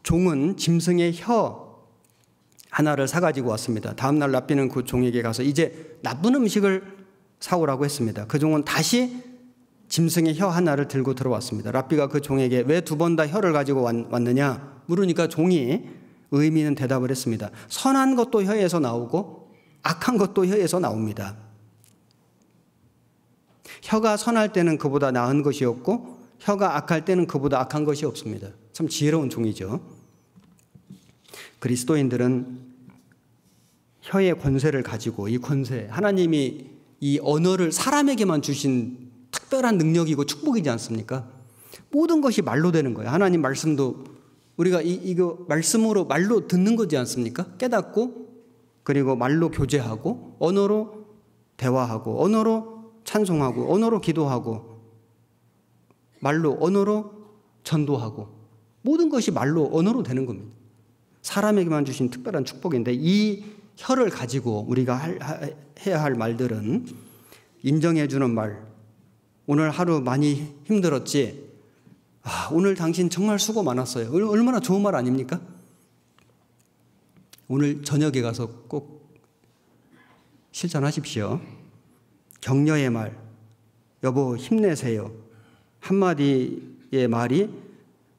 종은 짐승의 혀 하나를 사가지고 왔습니다. 다음 날 랍비는 그 종에게 가서 이제 나쁜 음식을 사오라고 했습니다. 그 종은 다시 짐승의 혀 하나를 들고 들어왔습니다. 랍비가 그 종에게 왜 두 번 다 혀를 가지고 왔느냐 물으니까 종이 의미 있는 대답을 했습니다. 선한 것도 혀에서 나오고 악한 것도 혀에서 나옵니다. 혀가 선할 때는 그보다 나은 것이 없고 혀가 악할 때는 그보다 악한 것이 없습니다. 참 지혜로운 종이죠. 그리스도인들은 혀의 권세를 가지고, 이 권세, 하나님이 이 언어를 사람에게만 주신 특별한 능력이고 축복이지 않습니까? 모든 것이 말로 되는 거예요. 하나님 말씀도 우리가 이거 말씀으로 말로 듣는 거지 않습니까? 깨닫고, 그리고 말로 교제하고, 언어로 대화하고, 언어로 찬송하고, 언어로 기도하고, 말로 언어로 전도하고, 모든 것이 말로 언어로 되는 겁니다. 사람에게만 주신 특별한 축복인데, 이 혀를 가지고 우리가 해야 할 말들은 인정해 주는 말. 오늘 하루 많이 힘들었지? 오늘 당신 정말 수고 많았어요. 얼마나 좋은 말 아닙니까? 오늘 저녁에 가서 꼭 실천하십시오. 격려의 말. 여보 힘내세요. 한마디의 말이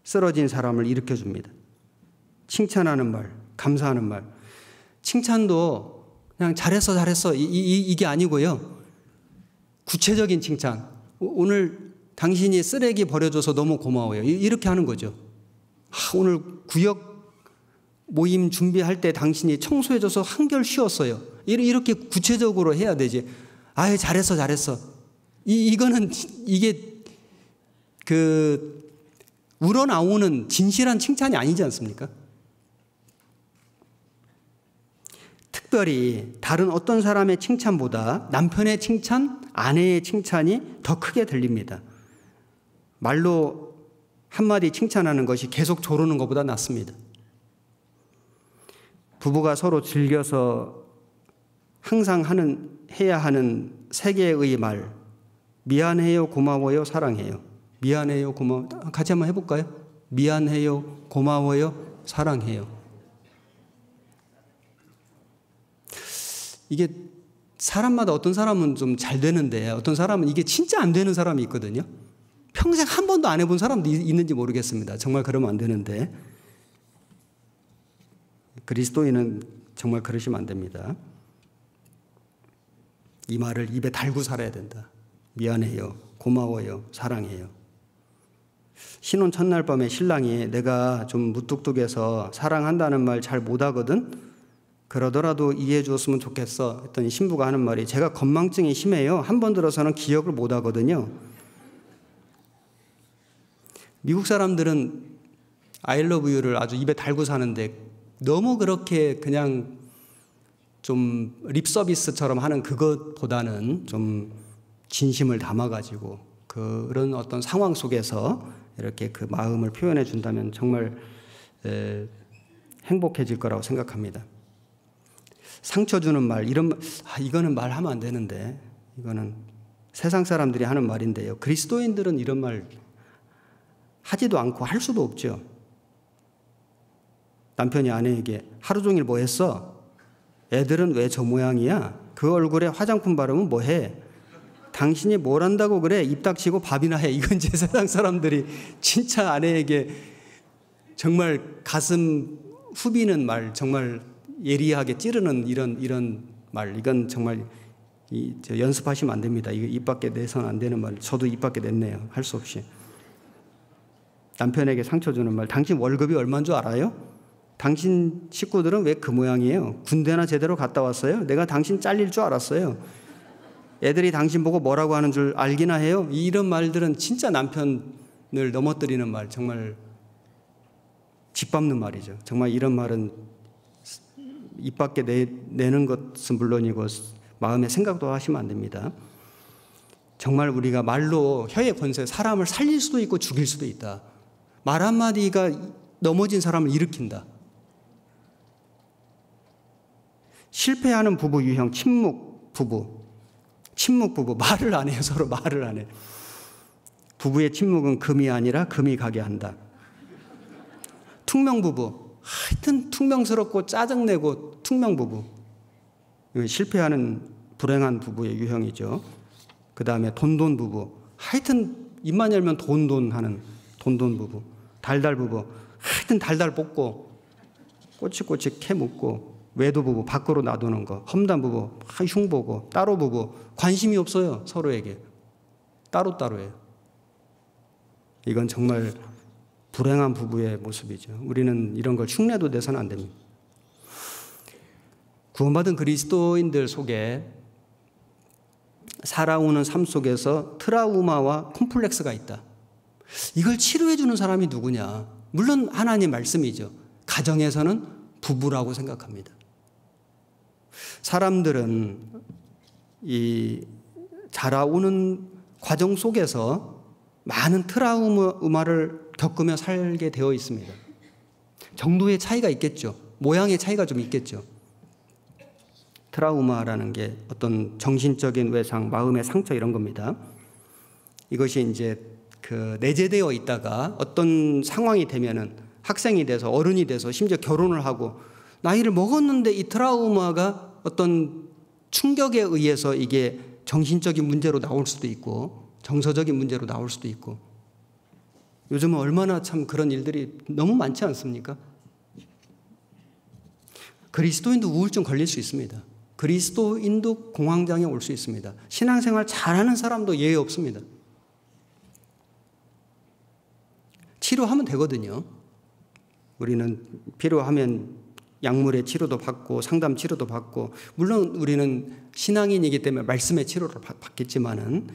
쓰러진 사람을 일으켜줍니다. 칭찬하는 말, 감사하는 말. 칭찬도 그냥 잘했어 이게 아니고요. 구체적인 칭찬. 오늘 당신이 쓰레기 버려줘서 너무 고마워요. 이렇게 하는 거죠. 오늘 구역 모임 준비할 때 당신이 청소해줘서 한결 쉬웠어요. 이렇게 구체적으로 해야 되지. 잘했어. 이거는 이게 우러나오는 진실한 칭찬이 아니지 않습니까? 특별히 다른 어떤 사람의 칭찬보다 남편의 칭찬, 아내의 칭찬이 더 크게 들립니다. 말로 한마디 칭찬하는 것이 계속 조르는 것보다 낫습니다. 부부가 서로 즐겨서 항상 해야 하는 세 개의 말. 미안해요, 고마워요, 사랑해요. 미안해요, 고마워요. 같이 한번 해볼까요? 미안해요, 고마워요, 사랑해요. 이게 사람마다 어떤 사람은 좀 잘 되는데 어떤 사람은 이게 진짜 안 되는 사람이 있거든요. 평생 한 번도 안 해본 사람도 있는지 모르겠습니다. 정말 그러면 안 되는데 그리스도인은 정말 그러시면 안 됩니다. 이 말을 입에 달고 살아야 된다. 미안해요, 고마워요, 사랑해요. 신혼 첫날 밤에 신랑이 내가 좀 무뚝뚝해서 사랑한다는 말 잘 못하거든. 그러더라도 이해해 주었으면 좋겠어 했더니 신부가 하는 말이 제가 건망증이 심해요. 한 번 들어서는 기억을 못하거든요. 미국 사람들은 I love you를 아주 입에 달고 사는데 너무 그렇게 그냥 좀 립서비스처럼 하는 그것보다는 좀 진심을 담아가지고 그런 어떤 상황 속에서 이렇게 그 마음을 표현해 준다면 정말 행복해질 거라고 생각합니다. 상처 주는 말, 이거는 말하면 안 되는데 이거는 세상 사람들이 하는 말인데요. 그리스도인들은 이런 말 하지도 않고 할 수도 없죠. 남편이 아내에게 하루 종일 뭐 했어? 애들은 왜 저 모양이야? 그 얼굴에 화장품 바르면 뭐 해? 당신이 뭘 한다고 그래? 입 닥치고 밥이나 해. 이건 이제 세상 사람들이 진짜 아내에게 정말 가슴 후비는 말, 정말 예리하게 찌르는 이런 말, 이건 정말 연습하시면 안 됩니다. 이거 입 밖에 내서는 안 되는 말. 저도 입 밖에 냈네요. 할 수 없이. 남편에게 상처 주는 말. 당신 월급이 얼마인 줄 알아요? 당신 식구들은 왜 그 모양이에요? 군대나 제대로 갔다 왔어요? 내가 당신 잘릴 줄 알았어요. 애들이 당신 보고 뭐라고 하는 줄 알기나 해요? 이런 말들은 진짜 남편을 넘어뜨리는 말, 정말 짓밟는 말이죠. 정말 이런 말은 입 밖에 내는 것은 물론이고 마음에 생각도 하시면 안 됩니다. 정말 우리가 말로 혀의 권세, 사람을 살릴 수도 있고 죽일 수도 있다. 말 한마디가 넘어진 사람을 일으킨다. 실패하는 부부 유형, 침묵 부부. 말을 안 해요. 서로 말을 안 해. 부부의 침묵은 금이 아니라 금이 가게 한다. 퉁명부부. 하여튼 퉁명스럽고 짜증내고 퉁명부부. 실패하는 불행한 부부의 유형이죠. 그 다음에 돈돈 부부. 하여튼 입만 열면 돈돈 하는 돈돈 부부. 달달 부부. 하여튼 달달 볶고 꼬치꼬치 캐 묻고. 외도 부부, 밖으로 놔두는 거. 험담 부부, 흉보고. 따로 부부, 관심이 없어요. 서로에게. 따로따로예요. 이건 정말 불행한 부부의 모습이죠. 우리는 이런 걸 흉내도 내서는 안 됩니다. 구원받은 그리스도인들 속에 살아오는 삶 속에서 트라우마와 콤플렉스가 있다. 이걸 치료해 주는 사람이 누구냐? 물론 하나님 말씀이죠. 가정에서는 부부라고 생각합니다. 사람들은 이 자라오는 과정 속에서 많은 트라우마를 겪으며 살게 되어 있습니다. 정도의 차이가 있겠죠. 모양의 차이가 좀 있겠죠. 트라우마라는 게 어떤 정신적인 외상, 마음의 상처 이런 겁니다. 이것이 이제 내재되어 있다가 어떤 상황이 되면은 학생이 돼서 어른이 돼서 심지어 결혼을 하고 나이를 먹었는데 이 트라우마가 어떤 충격에 의해서 이게 정신적인 문제로 나올 수도 있고 정서적인 문제로 나올 수도 있고 요즘은 얼마나 참 그런 일들이 너무 많지 않습니까? 그리스도인도 우울증 걸릴 수 있습니다. 그리스도인도 공황장애 올 수 있습니다. 신앙생활 잘하는 사람도 예외 없습니다. 치료하면 되거든요. 우리는 필요하면 약물의 치료도 받고 상담 치료도 받고 물론 우리는 신앙인이기 때문에 말씀의 치료를 받겠지만은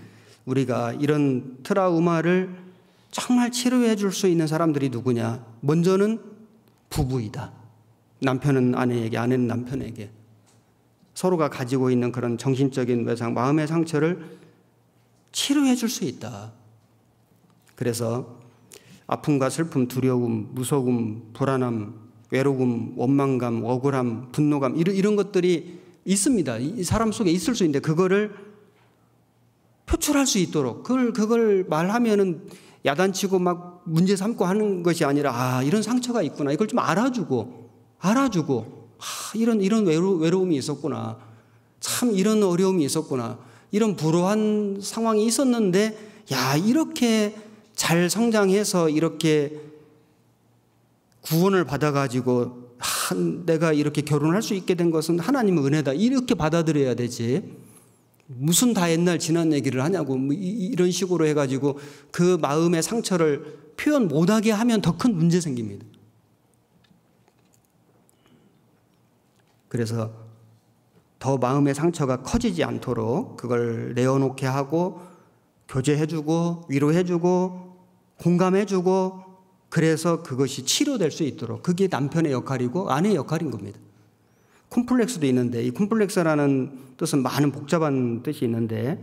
우리가 이런 트라우마를 정말 치료해 줄 수 있는 사람들이 누구냐? 먼저는 부부이다. 남편은 아내에게, 아내는 남편에게. 서로가 가지고 있는 그런 정신적인 외상, 마음의 상처를 치료해 줄 수 있다. 그래서 아픔과 슬픔, 두려움, 무서움, 불안함, 외로움, 원망감, 억울함, 분노감 이런 것들이 있습니다. 이 사람 속에 있을 수 있는데 그거를 표출할 수 있도록 그걸 말하면은 야단치고 막 문제 삼고 하는 것이 아니라 이런 상처가 있구나. 이걸 좀 알아주고 이런 외로움이 있었구나. 참 이런 어려움이 있었구나. 이런 불우한 상황이 있었는데 이렇게 잘 성장해서 이렇게 구원을 받아가지고 내가 이렇게 결혼할 수 있게 된 것은 하나님의 은혜다. 이렇게 받아들여야 되지. 무슨 다 옛날 지난 얘기를 하냐고 이런 식으로 해가지고 그 마음의 상처를 표현 못하게 하면 더 큰 문제 생깁니다. 그래서 더 마음의 상처가 커지지 않도록 그걸 내어놓게 하고 교제해주고 위로해주고 공감해주고 그래서 그것이 치료될 수 있도록 그게 남편의 역할이고 아내의 역할인 겁니다. 콤플렉스도 있는데 이 콤플렉스라는 뜻은 많은 복잡한 뜻이 있는데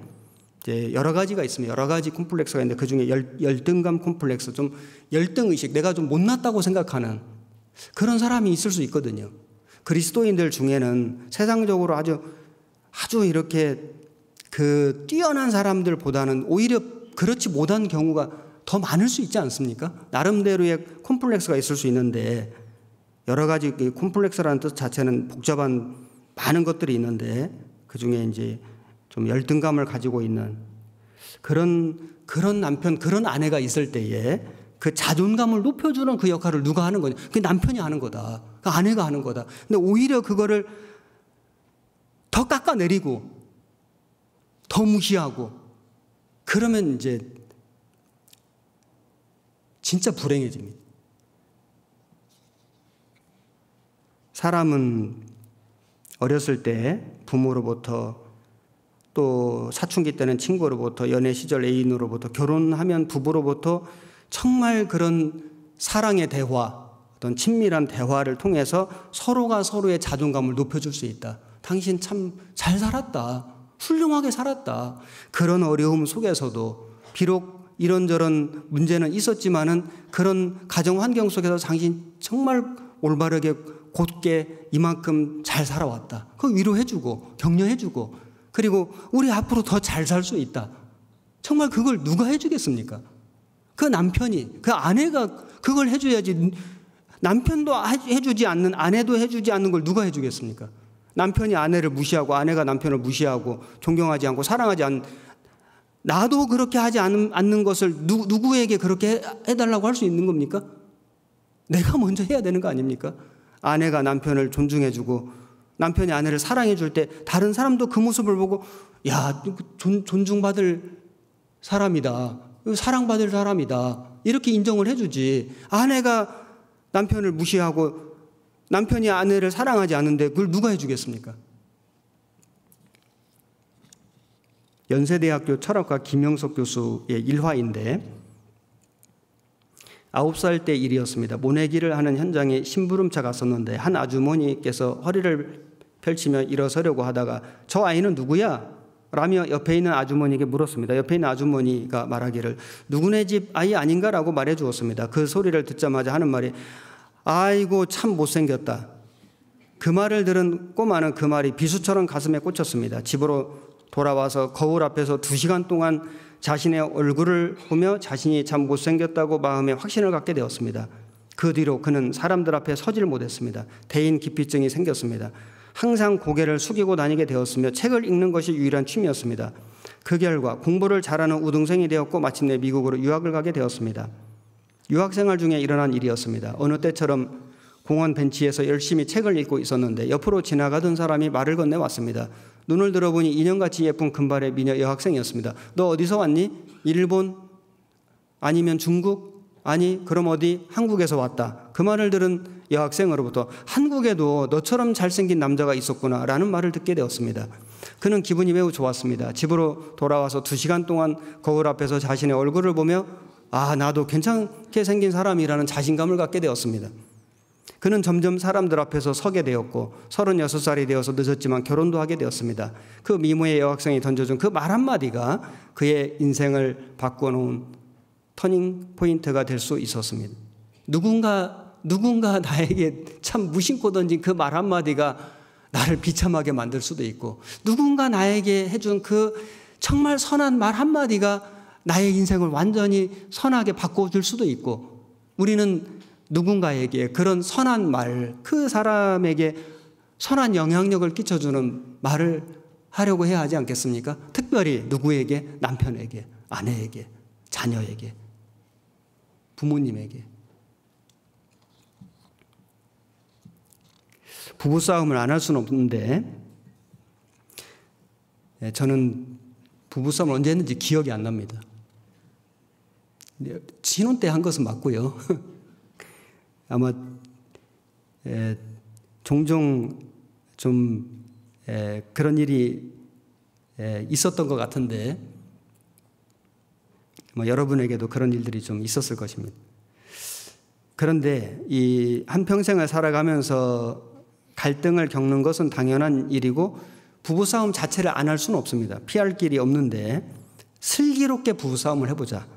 이제 여러 가지가 있습니다. 여러 가지 콤플렉스가 있는데 그중에 열등감 콤플렉스, 좀 열등의식, 내가 좀 못났다고 생각하는 그런 사람이 있을 수 있거든요. 그리스도인들 중에는 세상적으로 아주 이렇게 뛰어난 사람들보다는 오히려 그렇지 못한 경우가 더 많을 수 있지 않습니까? 나름대로의 콤플렉스가 있을 수 있는데 여러 가지 콤플렉스라는 뜻 자체는 복잡한 많은 것들이 있는데 그중에 이제 좀 열등감을 가지고 있는 그런 남편, 그런 아내가 있을 때에 그 자존감을 높여주는 그 역할을 누가 하는 거냐? 그게 남편이 하는 거다. 그 아내가 하는 거다. 근데 오히려 그거를 더 깎아내리고 더 무시하고 그러면 이제 진짜 불행해집니다. 사람은 어렸을 때 부모로부터 또 사춘기 때는 친구로부터 연애 시절 애인으로부터 결혼하면 부부로부터 정말 그런 사랑의 대화, 어떤 친밀한 대화를 통해서 서로가 서로의 자존감을 높여줄 수 있다. 당신 참 잘 살았다. 훌륭하게 살았다. 그런 어려움 속에서도 비록 이런저런 문제는 있었지만은 그런 가정 환경 속에서 당신 정말 올바르게 곧게 이만큼 잘 살아왔다. 그거 위로해주고 격려해주고 그리고 우리 앞으로 더 잘 살 수 있다. 정말 그걸 누가 해주겠습니까? 그 남편이, 그 아내가 그걸 해줘야지. 남편도 해주지 않는, 아내도 해주지 않는 걸 누가 해주겠습니까? 남편이 아내를 무시하고 아내가 남편을 무시하고 존경하지 않고 사랑하지 않는, 나도 그렇게 하지 않는 것을 누구에게 그렇게 해달라고 할 수 있는 겁니까? 내가 먼저 해야 되는 거 아닙니까? 아내가 남편을 존중해주고 남편이 아내를 사랑해줄 때 다른 사람도 그 모습을 보고 야, 존중받을 사람이다. 사랑받을 사람이다. 이렇게 인정을 해주지. 아내가 남편을 무시하고 남편이 아내를 사랑하지 않는데 그걸 누가 해주겠습니까? 연세대학교 철학과 김영석 교수의 일화인데 9살 때 일이었습니다. 모내기를 하는 현장에 심부름차가 갔었는데 한 아주머니께서 허리를 펼치며 일어서려고 하다가 저 아이는 누구야? 라며 옆에 있는 아주머니에게 물었습니다. 옆에 있는 아주머니가 말하기를 누구네 집 아이 아닌가라고 말해 주었습니다. 그 소리를 듣자마자 하는 말이 아이고 참 못생겼다. 그 말을 들은 꼬마는 그 말이 비수처럼 가슴에 꽂혔습니다. 집으로 돌아와서 거울 앞에서 2시간 동안 자신의 얼굴을 보며 자신이 참 못생겼다고 마음에 확신을 갖게 되었습니다. 그 뒤로 그는 사람들 앞에 서질 못했습니다. 대인 기피증이 생겼습니다. 항상 고개를 숙이고 다니게 되었으며 책을 읽는 것이 유일한 취미였습니다. 그 결과 공부를 잘하는 우등생이 되었고 마침내 미국으로 유학을 가게 되었습니다. 유학생활 중에 일어난 일이었습니다. 어느 때처럼 공원 벤치에서 열심히 책을 읽고 있었는데 옆으로 지나가던 사람이 말을 건네왔습니다. 눈을 들어보니 인형같이 예쁜 금발의 미녀 여학생이었습니다. 너 어디서 왔니? 일본? 아니면 중국? 아니 그럼 어디? 한국에서 왔다. 그 말을 들은 여학생으로부터 한국에도 너처럼 잘생긴 남자가 있었구나 라는 말을 듣게 되었습니다. 그는 기분이 매우 좋았습니다. 집으로 돌아와서 2시간 동안 거울 앞에서 자신의 얼굴을 보며 아 나도 괜찮게 생긴 사람이라는 자신감을 갖게 되었습니다. 그는 점점 사람들 앞에서 서게 되었고 36살이 되어서 늦었지만 결혼도 하게 되었습니다. 그 미모의 여학생이 던져준 그 말 한마디가 그의 인생을 바꿔놓은 터닝 포인트가 될 수 있었습니다. 누군가 나에게 참 무심코 던진 그 말 한마디가 나를 비참하게 만들 수도 있고 누군가 나에게 해준 그 정말 선한 말 한마디가 나의 인생을 완전히 선하게 바꿔줄 수도 있고 우리는 누군가에게 그런 선한 말, 그 사람에게 선한 영향력을 끼쳐주는 말을 하려고 해야 하지 않겠습니까? 특별히 누구에게? 남편에게, 아내에게, 자녀에게, 부모님에게. 부부싸움을 안 할 수는 없는데 저는 부부싸움을 언제 했는지 기억이 안 납니다. 신혼 때 한 것은 맞고요. 아마 종종 좀 그런 일이 있었던 것 같은데 여러분에게도 그런 일들이 좀 있었을 것입니다. 그런데 이 한평생을 살아가면서 갈등을 겪는 것은 당연한 일이고 부부싸움 자체를 안 할 수는 없습니다. 피할 길이 없는데 슬기롭게 부부싸움을 해보자.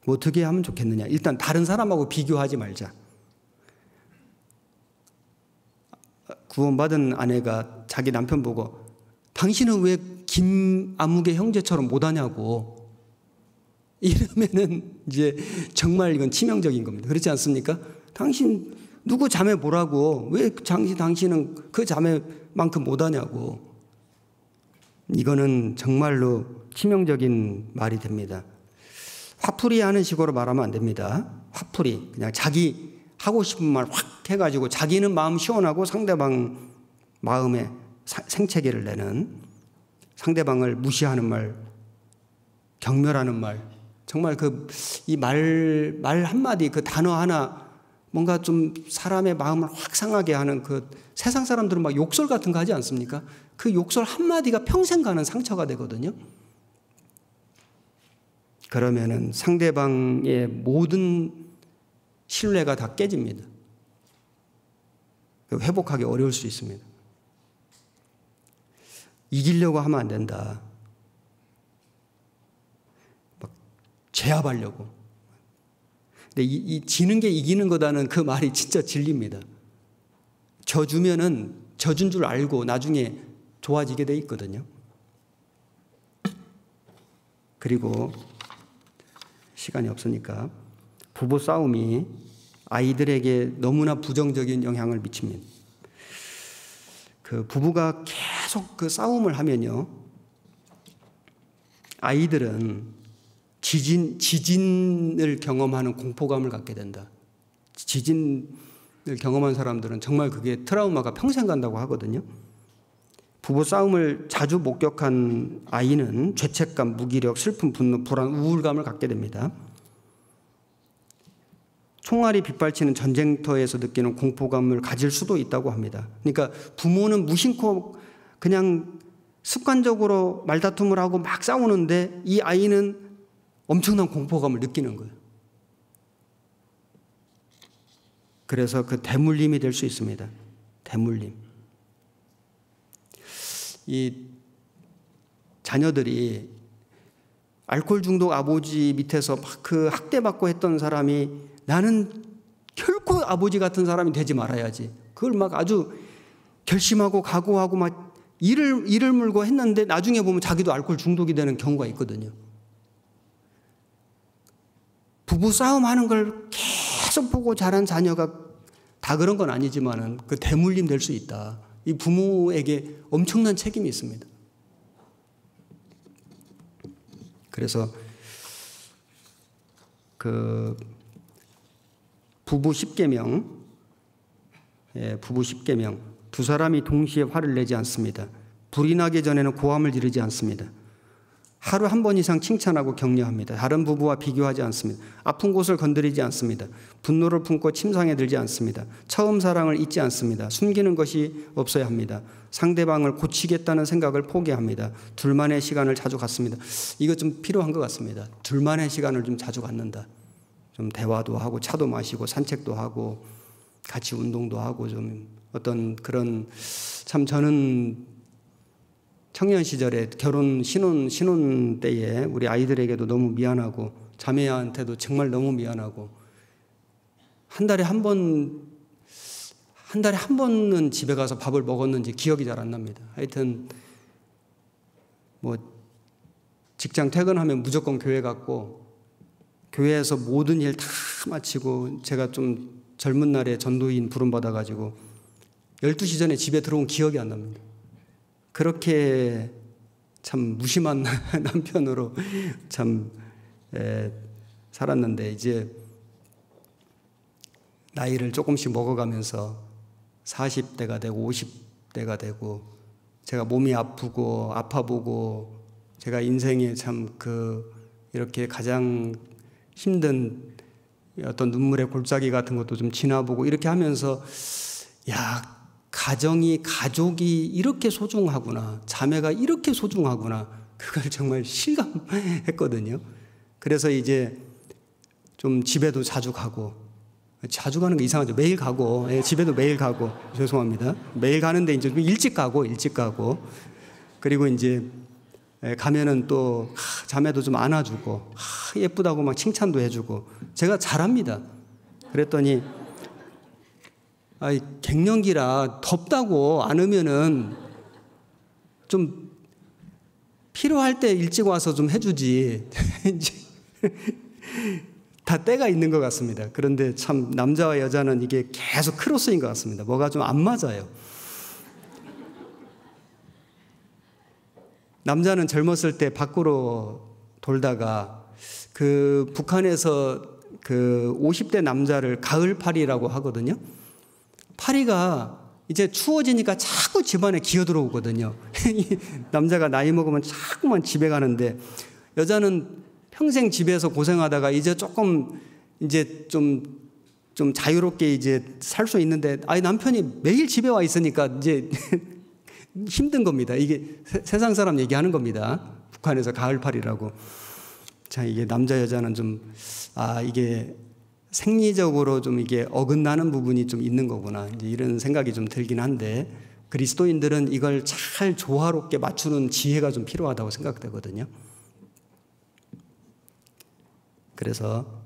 뭐 어떻게 하면 좋겠느냐. 일단 다른 사람하고 비교하지 말자. 구원받은 아내가 자기 남편 보고 당신은 왜 김아무개 형제처럼 못하냐고 이러면은 이제 정말 이건 치명적인 겁니다. 그렇지 않습니까? 당신 누구 자매 보라고 왜 당신은 그 자매만큼 못하냐고. 이거는 정말로 치명적인 말이 됩니다. 화풀이 하는 식으로 말하면 안 됩니다. 화풀이 그냥 자기 하고 싶은 말 확 해가지고 자기는 마음 시원하고 상대방 마음에 생채기를 내는 상대방을 무시하는 말, 경멸하는 말, 정말 이 말 한마디 그 단어 하나 뭔가 좀 사람의 마음을 확 상하게 하는 그 세상 사람들은 막 욕설 같은 거 하지 않습니까? 그 욕설 한마디가 평생 가는 상처가 되거든요. 그러면은 상대방의 모든 신뢰가 다 깨집니다. 회복하기 어려울 수 있습니다. 이기려고 하면 안 된다. 막 제압하려고. 근데 이 지는 게 이기는 거다는 그 말이 진짜 진리입니다. 져주면은 져준 줄 알고 나중에 좋아지게 돼 있거든요. 그리고 시간이 없으니까 부부 싸움이 아이들에게 너무나 부정적인 영향을 미칩니다. 그 부부가 계속 그 싸움을 하면요, 아이들은 지진을 경험하는 공포감을 갖게 된다. 지진을 경험한 사람들은 정말 그게 트라우마가 평생 간다고 하거든요. 부부 싸움을 자주 목격한 아이는 죄책감, 무기력, 슬픔, 분노, 불안, 우울감을 갖게 됩니다. 총알이 빗발치는 전쟁터에서 느끼는 공포감을 가질 수도 있다고 합니다. 그러니까 부모는 무심코 그냥 습관적으로 말다툼을 하고 막 싸우는데 이 아이는 엄청난 공포감을 느끼는 거예요. 그래서 그 대물림이 될 수 있습니다. 대물림. 이 자녀들이 알코올 중독 아버지 밑에서 막 그 학대받고 했던 사람이 나는 결코 아버지 같은 사람이 되지 말아야지. 그걸 막 아주 결심하고 각오하고 막 이를 물고 했는데 나중에 보면 자기도 알코올 중독이 되는 경우가 있거든요. 부부 싸움하는 걸 계속 보고 자란 자녀가 다 그런 건 아니지만은 그 대물림 될 수 있다. 이 부모에게 엄청난 책임이 있습니다. 그래서 그 부부 10계명, 부부 10계명, 두 사람이 동시에 화를 내지 않습니다. 불이 나기 전에는 고함을 지르지 않습니다. 하루 한 번 이상 칭찬하고 격려합니다. 다른 부부와 비교하지 않습니다. 아픈 곳을 건드리지 않습니다. 분노를 품고 침상에 들지 않습니다. 처음 사랑을 잊지 않습니다. 숨기는 것이 없어야 합니다. 상대방을 고치겠다는 생각을 포기합니다. 둘만의 시간을 자주 갖습니다. 이거 좀 필요한 것 같습니다. 둘만의 시간을 좀 자주 갖는다. 좀 대화도 하고 차도 마시고 산책도 하고 같이 운동도 하고 좀 어떤 그런 참 저는 청년 시절에 결혼 신혼 때에 우리 아이들에게도 너무 미안하고 자매한테도 정말 너무 미안하고 한 달에 한 번은 집에 가서 밥을 먹었는지 기억이 잘 안 납니다. 하여튼 뭐 직장 퇴근하면 무조건 교회 갔고 교회에서 모든 일 다 마치고 제가 좀 젊은 날에 전도인 부름 받아가지고 12시 전에 집에 들어온 기억이 안 납니다. 그렇게 참 무심한 남편으로 참 살았는데 이제 나이를 조금씩 먹어가면서 40대가 되고 50대가 되고 제가 몸이 아프고 아파보고 제가 인생에 참 이렇게 가장 힘든 어떤 눈물의 골짜기 같은 것도 좀 지나보고 이렇게 하면서 야, 가족이 이렇게 소중하구나. 자매가 이렇게 소중하구나. 그걸 정말 실감했거든요. 그래서 이제 좀 집에도 자주 가고, 자주 가는 거 이상하죠. 매일 가고, 집에도 매일 가고, 죄송합니다. 매일 가는데 이제 좀 일찍 가고. 그리고 이제 가면은 또 자매도 좀 안아주고, 예쁘다고 막 칭찬도 해주고, 제가 잘합니다. 그랬더니, 갱년기라 덥다고 안 오면은 좀 필요할 때 일찍 와서 좀 해주지. 다 때가 있는 것 같습니다. 그런데 참 남자와 여자는 이게 계속 크로스인 것 같습니다. 뭐가 좀 안 맞아요. 남자는 젊었을 때 밖으로 돌다가 북한에서 50대 남자를 가을파리라고 하거든요. 파리가 이제 추워지니까 자꾸 집안에 기어들어오거든요. 남자가 나이 먹으면 자꾸만 집에 가는데 여자는 평생 집에서 고생하다가 이제 조금 이제 좀 자유롭게 이제 살 수 있는데 남편이 매일 집에 와 있으니까 이제 힘든 겁니다. 이게 세상 사람 얘기하는 겁니다. 북한에서 가을파리라고. 자, 이게 남자 여자는 좀 이게 생리적으로 좀 이게 어긋나는 부분이 좀 있는 거구나. 이제 이런 생각이 좀 들긴 한데 그리스도인들은 이걸 잘 조화롭게 맞추는 지혜가 좀 필요하다고 생각되거든요. 그래서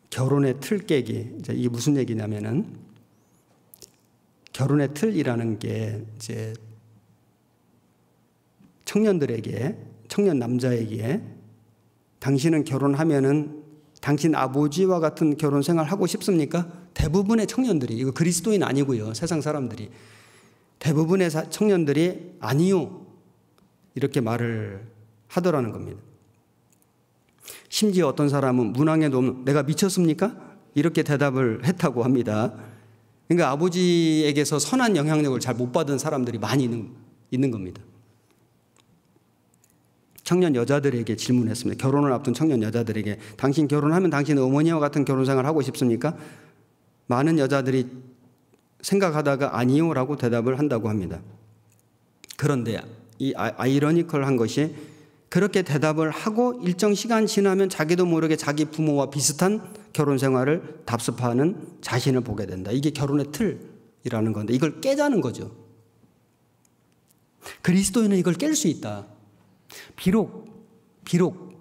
결혼의 틀 깨기. 이제 이게 무슨 얘기냐면은 결혼의 틀이라는 게 이제 청년 남자에게 당신은 결혼하면은 당신 아버지와 같은 결혼 생활 하고 싶습니까? 대부분의 청년들이, 이거 그리스도인 아니고요. 세상 사람들이. 대부분의 청년들이 아니요. 이렇게 말을 하더라는 겁니다. 심지어 어떤 사람은 문항에도 없는 내가 미쳤습니까? 이렇게 대답을 했다고 합니다. 그러니까 아버지에게서 선한 영향력을 잘 못 받은 사람들이 많이 있는 겁니다. 청년 여자들에게 질문했습니다. 결혼을 앞둔 청년 여자들에게 당신 결혼하면 당신 어머니와 같은 결혼 생활을 하고 싶습니까? 많은 여자들이 생각하다가 아니요 라고 대답을 한다고 합니다. 그런데 이 아이러니컬한 것이 그렇게 대답을 하고 일정 시간 지나면 자기도 모르게 자기 부모와 비슷한 결혼 생활을 답습하는 자신을 보게 된다. 이게 결혼의 틀이라는 건데 이걸 깨자는 거죠. 그리스도인은 이걸 깰 수 있다. 비록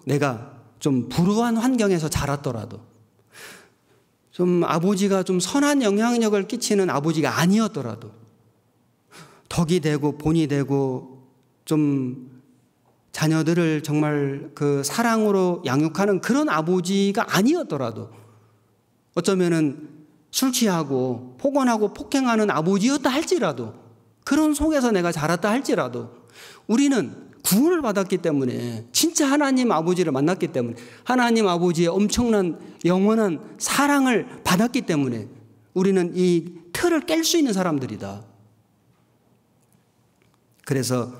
내가 좀 불우한 환경에서 자랐더라도 좀 아버지가 좀 선한 영향력을 끼치는 아버지가 아니었더라도 덕이 되고 본이 되고 좀 자녀들을 정말 그 사랑으로 양육하는 그런 아버지가 아니었더라도 어쩌면은 술 취하고 폭언하고 폭행하는 아버지였다 할지라도 그런 속에서 내가 자랐다 할지라도 우리는 구원을 받았기 때문에 진짜 하나님 아버지를 만났기 때문에 하나님 아버지의 엄청난 영원한 사랑을 받았기 때문에 우리는 이 틀을 깰 수 있는 사람들이다. 그래서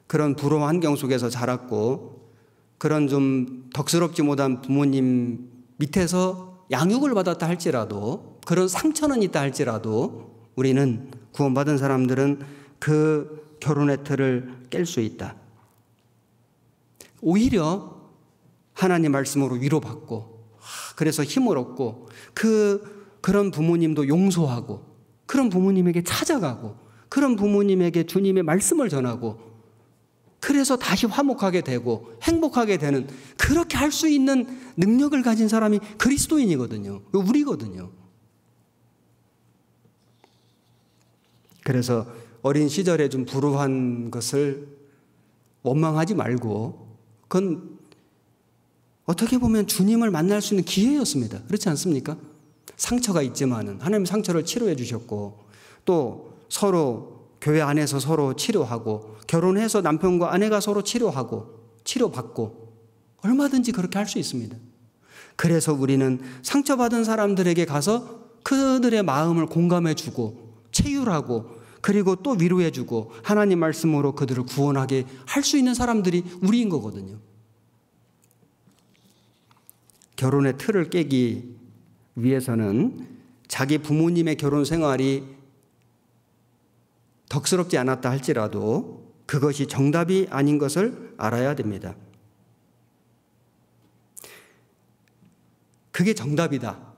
그런 불호 환경 속에서 자랐고 그런 좀 덕스럽지 못한 부모님 밑에서 양육을 받았다 할지라도 그런 상처는 있다 할지라도 우리는 구원받은 사람들은 그 결혼의 틀을 깰 수 있다. 오히려 하나님 말씀으로 위로받고 그래서 힘을 얻고 그런 부모님도 용서하고 그런 부모님에게 찾아가고 그런 부모님에게 주님의 말씀을 전하고 그래서 다시 화목하게 되고 행복하게 되는 그렇게 할 수 있는 능력을 가진 사람이 그리스도인이거든요. 우리거든요. 그래서 어린 시절에 좀 불우한 것을 원망하지 말고 그건 어떻게 보면 주님을 만날 수 있는 기회였습니다. 그렇지 않습니까? 상처가 있지만은 하나님 상처를 치료해 주셨고 또 서로 교회 안에서 서로 치료하고 결혼해서 남편과 아내가 서로 치료하고 치료받고 얼마든지 그렇게 할 수 있습니다. 그래서 우리는 상처받은 사람들에게 가서 그들의 마음을 공감해 주고 체휼하고 그리고 또 위로해 주고 하나님 말씀으로 그들을 구원하게 할 수 있는 사람들이 우리인 거거든요. 결혼의 틀을 깨기 위해서는 자기 부모님의 결혼 생활이 덕스럽지 않았다 할지라도 그것이 정답이 아닌 것을 알아야 됩니다. 그게 정답이다.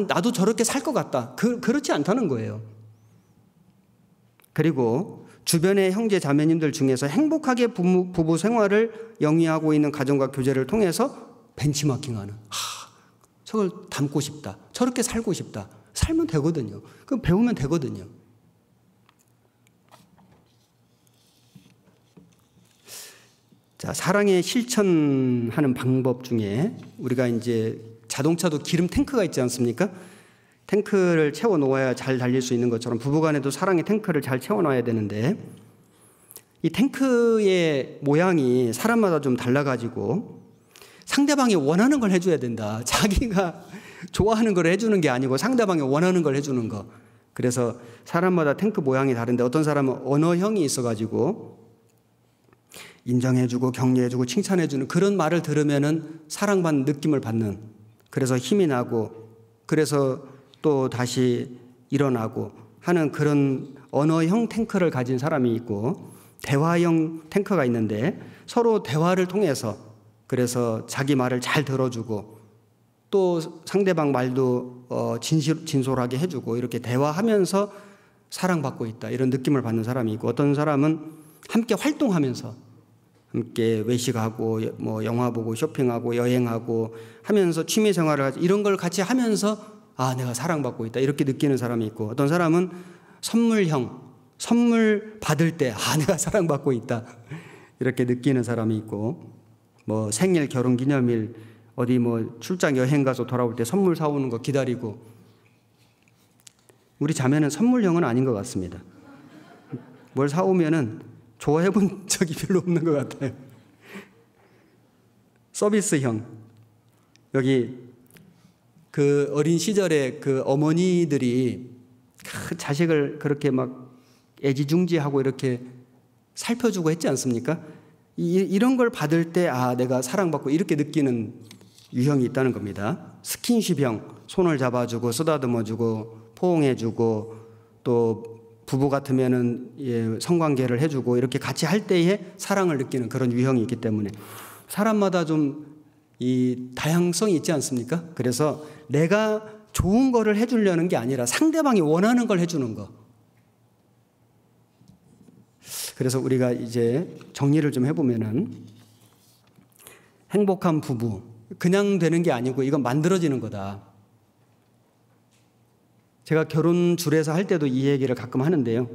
나도 저렇게 살 것 같다. 그렇지 않다는 거예요. 그리고 주변의 형제 자매님들 중에서 행복하게 부부 생활을 영위하고 있는 가정과 교제를 통해서 벤치마킹하는 저걸 닮고 싶다. 저렇게 살고 싶다. 살면 되거든요. 그럼 배우면 되거든요. 자, 사랑의 실천하는 방법 중에 우리가 이제 자동차도 기름 탱크가 있지 않습니까? 탱크를 채워 놓아야 잘 달릴 수 있는 것처럼 부부간에도 사랑의 탱크를 잘 채워 놔야 되는데 이 탱크의 모양이 사람마다 좀 달라가지고 상대방이 원하는 걸 해줘야 된다. 자기가 좋아하는 걸 해주는 게 아니고 상대방이 원하는 걸 해주는 거. 그래서 사람마다 탱크 모양이 다른데 어떤 사람은 언어형이 있어가지고 인정해주고 격려해주고 칭찬해주는 그런 말을 들으면은 사랑받는 느낌을 받는 그래서 힘이 나고 그래서 또 다시 일어나고 하는 그런 언어형 탱크를 가진 사람이 있고 대화형 탱크가 있는데 서로 대화를 통해서 그래서 자기 말을 잘 들어주고 또 상대방 말도 진솔하게 해주고 이렇게 대화하면서 사랑받고 있다 이런 느낌을 받는 사람이 있고 어떤 사람은 함께 활동하면서 함께 외식하고 뭐 영화 보고 쇼핑하고 여행하고 하면서 취미 생활을 이런 걸 같이 하면서 내가 사랑받고 있다 이렇게 느끼는 사람이 있고 어떤 사람은 선물 받을 때 내가 사랑받고 있다 이렇게 느끼는 사람이 있고 뭐 생일 결혼기념일 어디 뭐 출장 여행 가서 돌아올 때 선물 사오는 거 기다리고 우리 자매는 선물형은 아닌 것 같습니다. 뭘 사오면은 좋아해 본 적이 별로 없는 것 같아요. 서비스형. 여기 그 어린 시절에 그 어머니들이 자식을 그렇게 막 애지중지하고 이렇게 살펴주고 했지 않습니까? 이런 걸 받을 때 내가 사랑받고 이렇게 느끼는 유형이 있다는 겁니다. 스킨십형, 손을 잡아주고 쓰다듬어주고 포옹해주고 또 부부 같으면은 성관계를 해주고 이렇게 같이 할 때에 사랑을 느끼는 그런 유형이 있기 때문에 사람마다 좀 이 다양성이 있지 않습니까? 그래서 내가 좋은 거를 해주려는 게 아니라 상대방이 원하는 걸 해주는 거. 그래서 우리가 이제 정리를 좀 해보면은 행복한 부부, 그냥 되는 게 아니고 이건 만들어지는 거다. 제가 결혼 줄에서 할 때도 이 얘기를 가끔 하는데요.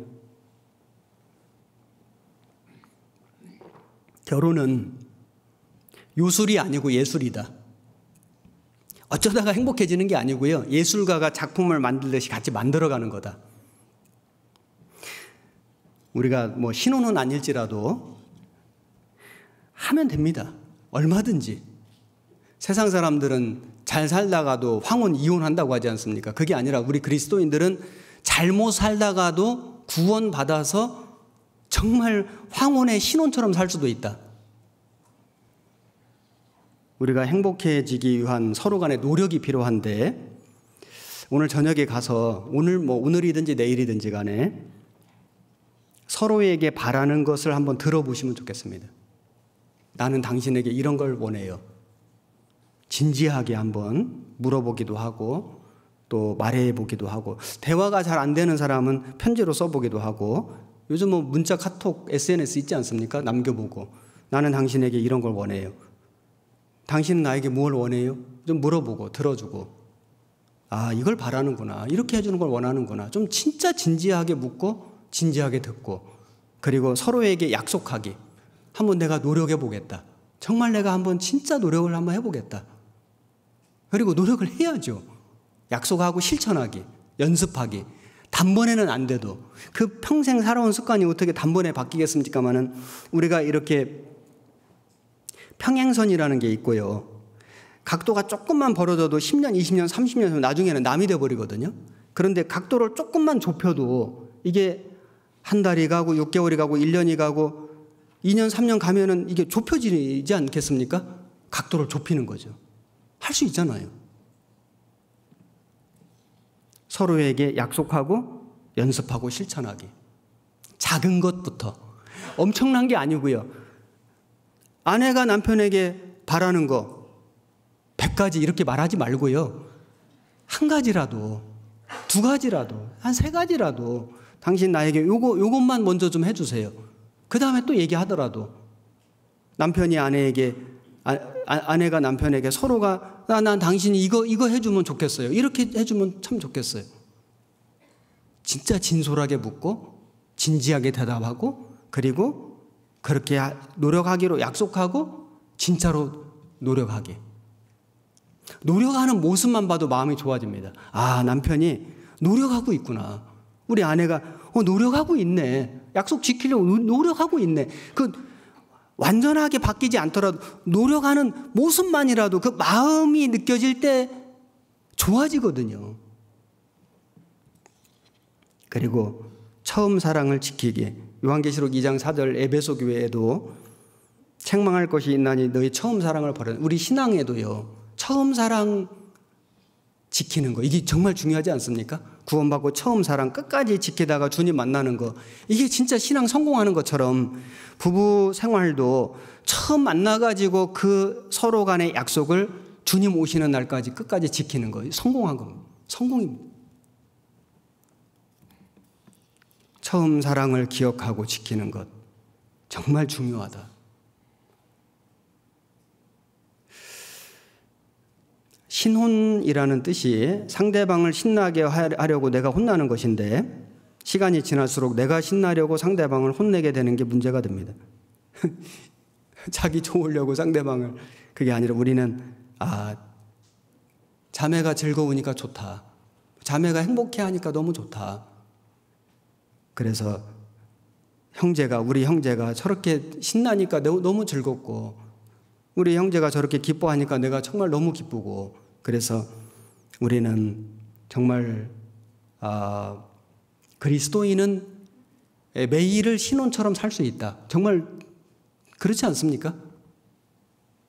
결혼은 요술이 아니고 예술이다. 어쩌다가 행복해지는 게 아니고요. 예술가가 작품을 만들듯이 같이 만들어가는 거다. 우리가 뭐 신혼은 아닐지라도 하면 됩니다. 얼마든지. 세상 사람들은 잘 살다가도 황혼 이혼한다고 하지 않습니까? 그게 아니라 우리 그리스도인들은 잘못 살다가도 구원받아서 정말 황혼의 신혼처럼 살 수도 있다. 우리가 행복해지기 위한 서로 간의 노력이 필요한데 오늘 저녁에 가서 오늘이든지 내일이든지 간에 서로에게 바라는 것을 한번 들어보시면 좋겠습니다. 나는 당신에게 이런 걸 원해요. 진지하게 한번 물어보기도 하고 또 말해보기도 하고 대화가 잘 안 되는 사람은 편지로 써보기도 하고 요즘 뭐 문자, 카톡, SNS 있지 않습니까? 남겨보고 나는 당신에게 이런 걸 원해요. 당신은 나에게 뭘 원해요? 좀 물어보고 들어주고 이걸 바라는구나. 이렇게 해주는 걸 원하는구나. 좀 진짜 진지하게 묻고 진지하게 듣고 그리고 서로에게 약속하기. 한번 내가 노력해 보겠다. 정말 내가 한번 진짜 노력을 한번 해보겠다. 그리고 노력을 해야죠. 약속하고 실천하기, 연습하기. 단번에는 안 돼도 그 평생 살아온 습관이 어떻게 단번에 바뀌겠습니까마는 우리가 이렇게 평행선이라는 게 있고요. 각도가 조금만 벌어져도 10년, 20년, 30년 나중에는 남이 돼버리거든요. 그런데 각도를 조금만 좁혀도 이게 한 달이 가고 6개월이 가고 1년이 가고 2년, 3년 가면은 이게 좁혀지지 않겠습니까? 각도를 좁히는 거죠. 할 수 있잖아요. 서로에게 약속하고 연습하고 실천하기. 작은 것부터. 엄청난 게 아니고요. 아내가 남편에게 바라는 거 100가지 이렇게 말하지 말고요. 한 가지라도, 두 가지라도, 한 세 가지라도 당신 나에게 요것만 먼저 좀 해주세요. 그 다음에 또 얘기하더라도 남편이 아내에게 아내가 남편에게 서로가 난 당신이 이거 해주면 좋겠어요. 이렇게 해주면 참 좋겠어요. 진짜 진솔하게 묻고 진지하게 대답하고 그리고 그렇게 노력하기로 약속하고 진짜로 노력하기. 노력하는 모습만 봐도 마음이 좋아집니다. 남편이 노력하고 있구나. 우리 아내가 노력하고 있네. 약속 지키려고 노력하고 있네. 완전하게 바뀌지 않더라도 노력하는 모습만이라도 그 마음이 느껴질 때 좋아지거든요. 그리고 처음 사랑을 지키기. 요한계시록 2장 4절 에베소 교회에도 책망할 것이 있나니 너희 처음 사랑을 버려. 우리 신앙에도요. 처음 사랑 지키는 거. 이게 정말 중요하지 않습니까? 구원받고 처음 사랑 끝까지 지키다가 주님 만나는 거. 이게 진짜 신앙 성공하는 것처럼 부부 생활도 처음 만나가지고 그 서로 간의 약속을 주님 오시는 날까지 끝까지 지키는 거. 성공한 겁니다. 성공입니다. 처음 사랑을 기억하고 지키는 것. 정말 중요하다. 신혼이라는 뜻이 상대방을 신나게 하려고 내가 혼나는 것인데 시간이 지날수록 내가 신나려고 상대방을 혼내게 되는 게 문제가 됩니다. 자기 좋으려고 상대방을. 그게 아니라 우리는 자매가 즐거우니까 좋다. 자매가 행복해하니까 너무 좋다. 그래서 우리 형제가 저렇게 신나니까 너무 즐겁고 우리 형제가 저렇게 기뻐하니까 내가 정말 너무 기쁘고 그래서 우리는 정말 그리스도인은 매일을 신혼처럼 살 수 있다. 정말 그렇지 않습니까?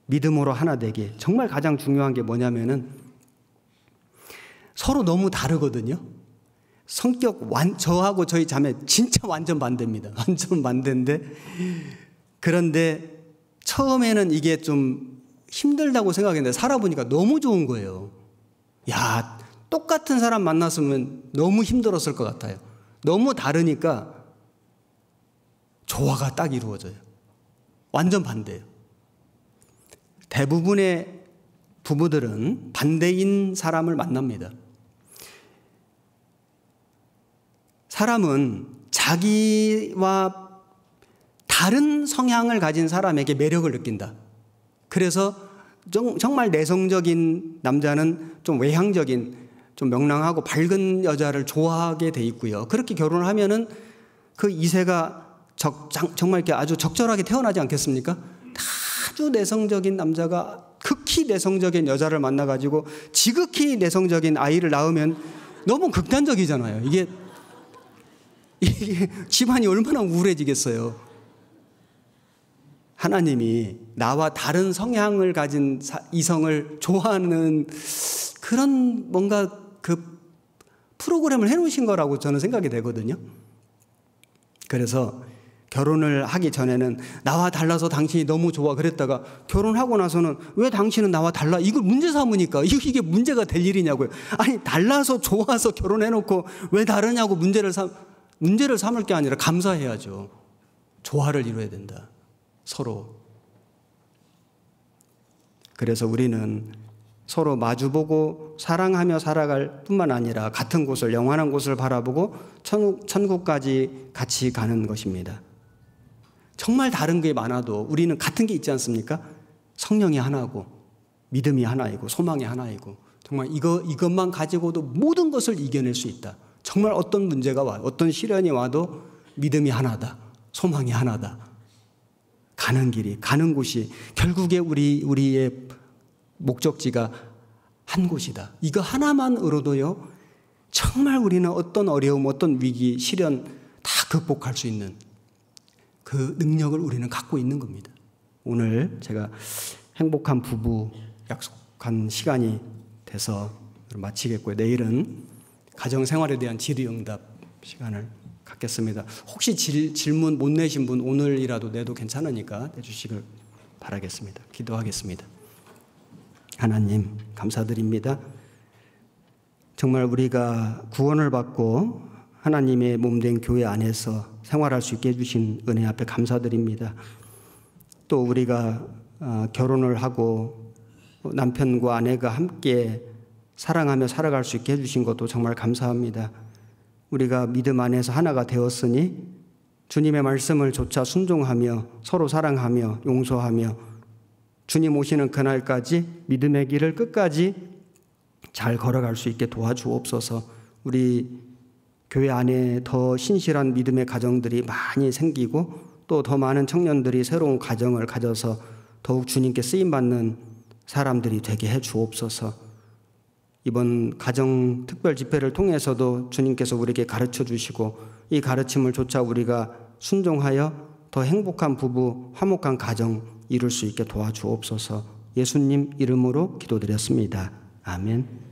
믿음으로 하나 되게. 정말 가장 중요한 게 뭐냐면은 서로 너무 다르거든요. 성격 저하고 저희 자매 진짜 완전 반대입니다. 완전 반대인데, 그런데 처음에는 이게 좀 힘들다고 생각했는데 살아보니까 너무 좋은 거예요. 야, 똑같은 사람 만났으면 너무 힘들었을 것 같아요. 너무 다르니까 조화가 딱 이루어져요. 완전 반대예요. 대부분의 부부들은 반대인 사람을 만납니다. 사람은 자기와 다른 성향을 가진 사람에게 매력을 느낀다. 그래서 정말 내성적인 남자는 좀 외향적인, 좀 명랑하고 밝은 여자를 좋아하게 돼 있고요. 그렇게 결혼을 하면은 그 이세가 정말 이렇게 아주 적절하게 태어나지 않겠습니까? 아주 내성적인 남자가 극히 내성적인 여자를 만나가지고 지극히 내성적인 아이를 낳으면 너무 극단적이잖아요. 이게 집안이 얼마나 우울해지겠어요. 하나님이 나와 다른 성향을 가진 이성을 좋아하는 그런 뭔가 그 프로그램을 해놓으신 거라고 저는 생각이 되거든요. 그래서 결혼을 하기 전에는 나와 달라서 당신이 너무 좋아 그랬다가 결혼하고 나서는 왜 당신은 나와 달라? 이걸 문제 삼으니까 이게 문제가 될 일이냐고요. 아니, 달라서 좋아서 결혼해놓고 왜 다르냐고 문제를 삼을 게 아니라 감사해야죠. 조화를 이루어야 된다. 서로. 그래서 우리는 서로 마주보고 사랑하며 살아갈 뿐만 아니라 같은 곳을, 영원한 곳을 바라보고 천국까지 같이 가는 것입니다. 정말 다른 게 많아도 우리는 같은 게 있지 않습니까? 성령이 하나고 믿음이 하나이고 소망이 하나이고 정말 이것만 가지고도 모든 것을 이겨낼 수 있다. 정말 어떤 문제가 와도 어떤 시련이 와도 믿음이 하나다. 소망이 하나다. 가는 길이, 가는 곳이 결국에 우리의 목적지가 한 곳이다. 이거 하나만으로도요, 정말 우리는 어떤 어려움, 어떤 위기, 시련 다 극복할 수 있는 그 능력을 우리는 갖고 있는 겁니다. 오늘 제가 행복한 부부 약속한 시간이 돼서 마치겠고요. 내일은 가정생활에 대한 질의응답 시간을 갖겠습니다. 혹시 질문 못 내신 분 오늘이라도 내도 괜찮으니까 내주시길 바라겠습니다. 기도하겠습니다. 하나님 감사드립니다. 정말 우리가 구원을 받고 하나님의 몸된 교회 안에서 생활할 수 있게 해주신 은혜 앞에 감사드립니다. 또 우리가 결혼을 하고 남편과 아내가 함께 사랑하며 살아갈 수 있게 해주신 것도 정말 감사합니다. 우리가 믿음 안에서 하나가 되었으니 주님의 말씀을 조차 순종하며 서로 사랑하며 용서하며 주님 오시는 그날까지 믿음의 길을 끝까지 잘 걸어갈 수 있게 도와주옵소서. 우리 교회 안에 더 신실한 믿음의 가정들이 많이 생기고 또 더 많은 청년들이 새로운 가정을 가져서 더욱 주님께 쓰임받는 사람들이 되게 해 주옵소서. 이번 가정 특별 집회를 통해서도 주님께서 우리에게 가르쳐 주시고 이 가르침을 조차 우리가 순종하여 더 행복한 부부, 화목한 가정 이룰 수 있게 도와주옵소서. 예수님 이름으로 기도드렸습니다. 아멘.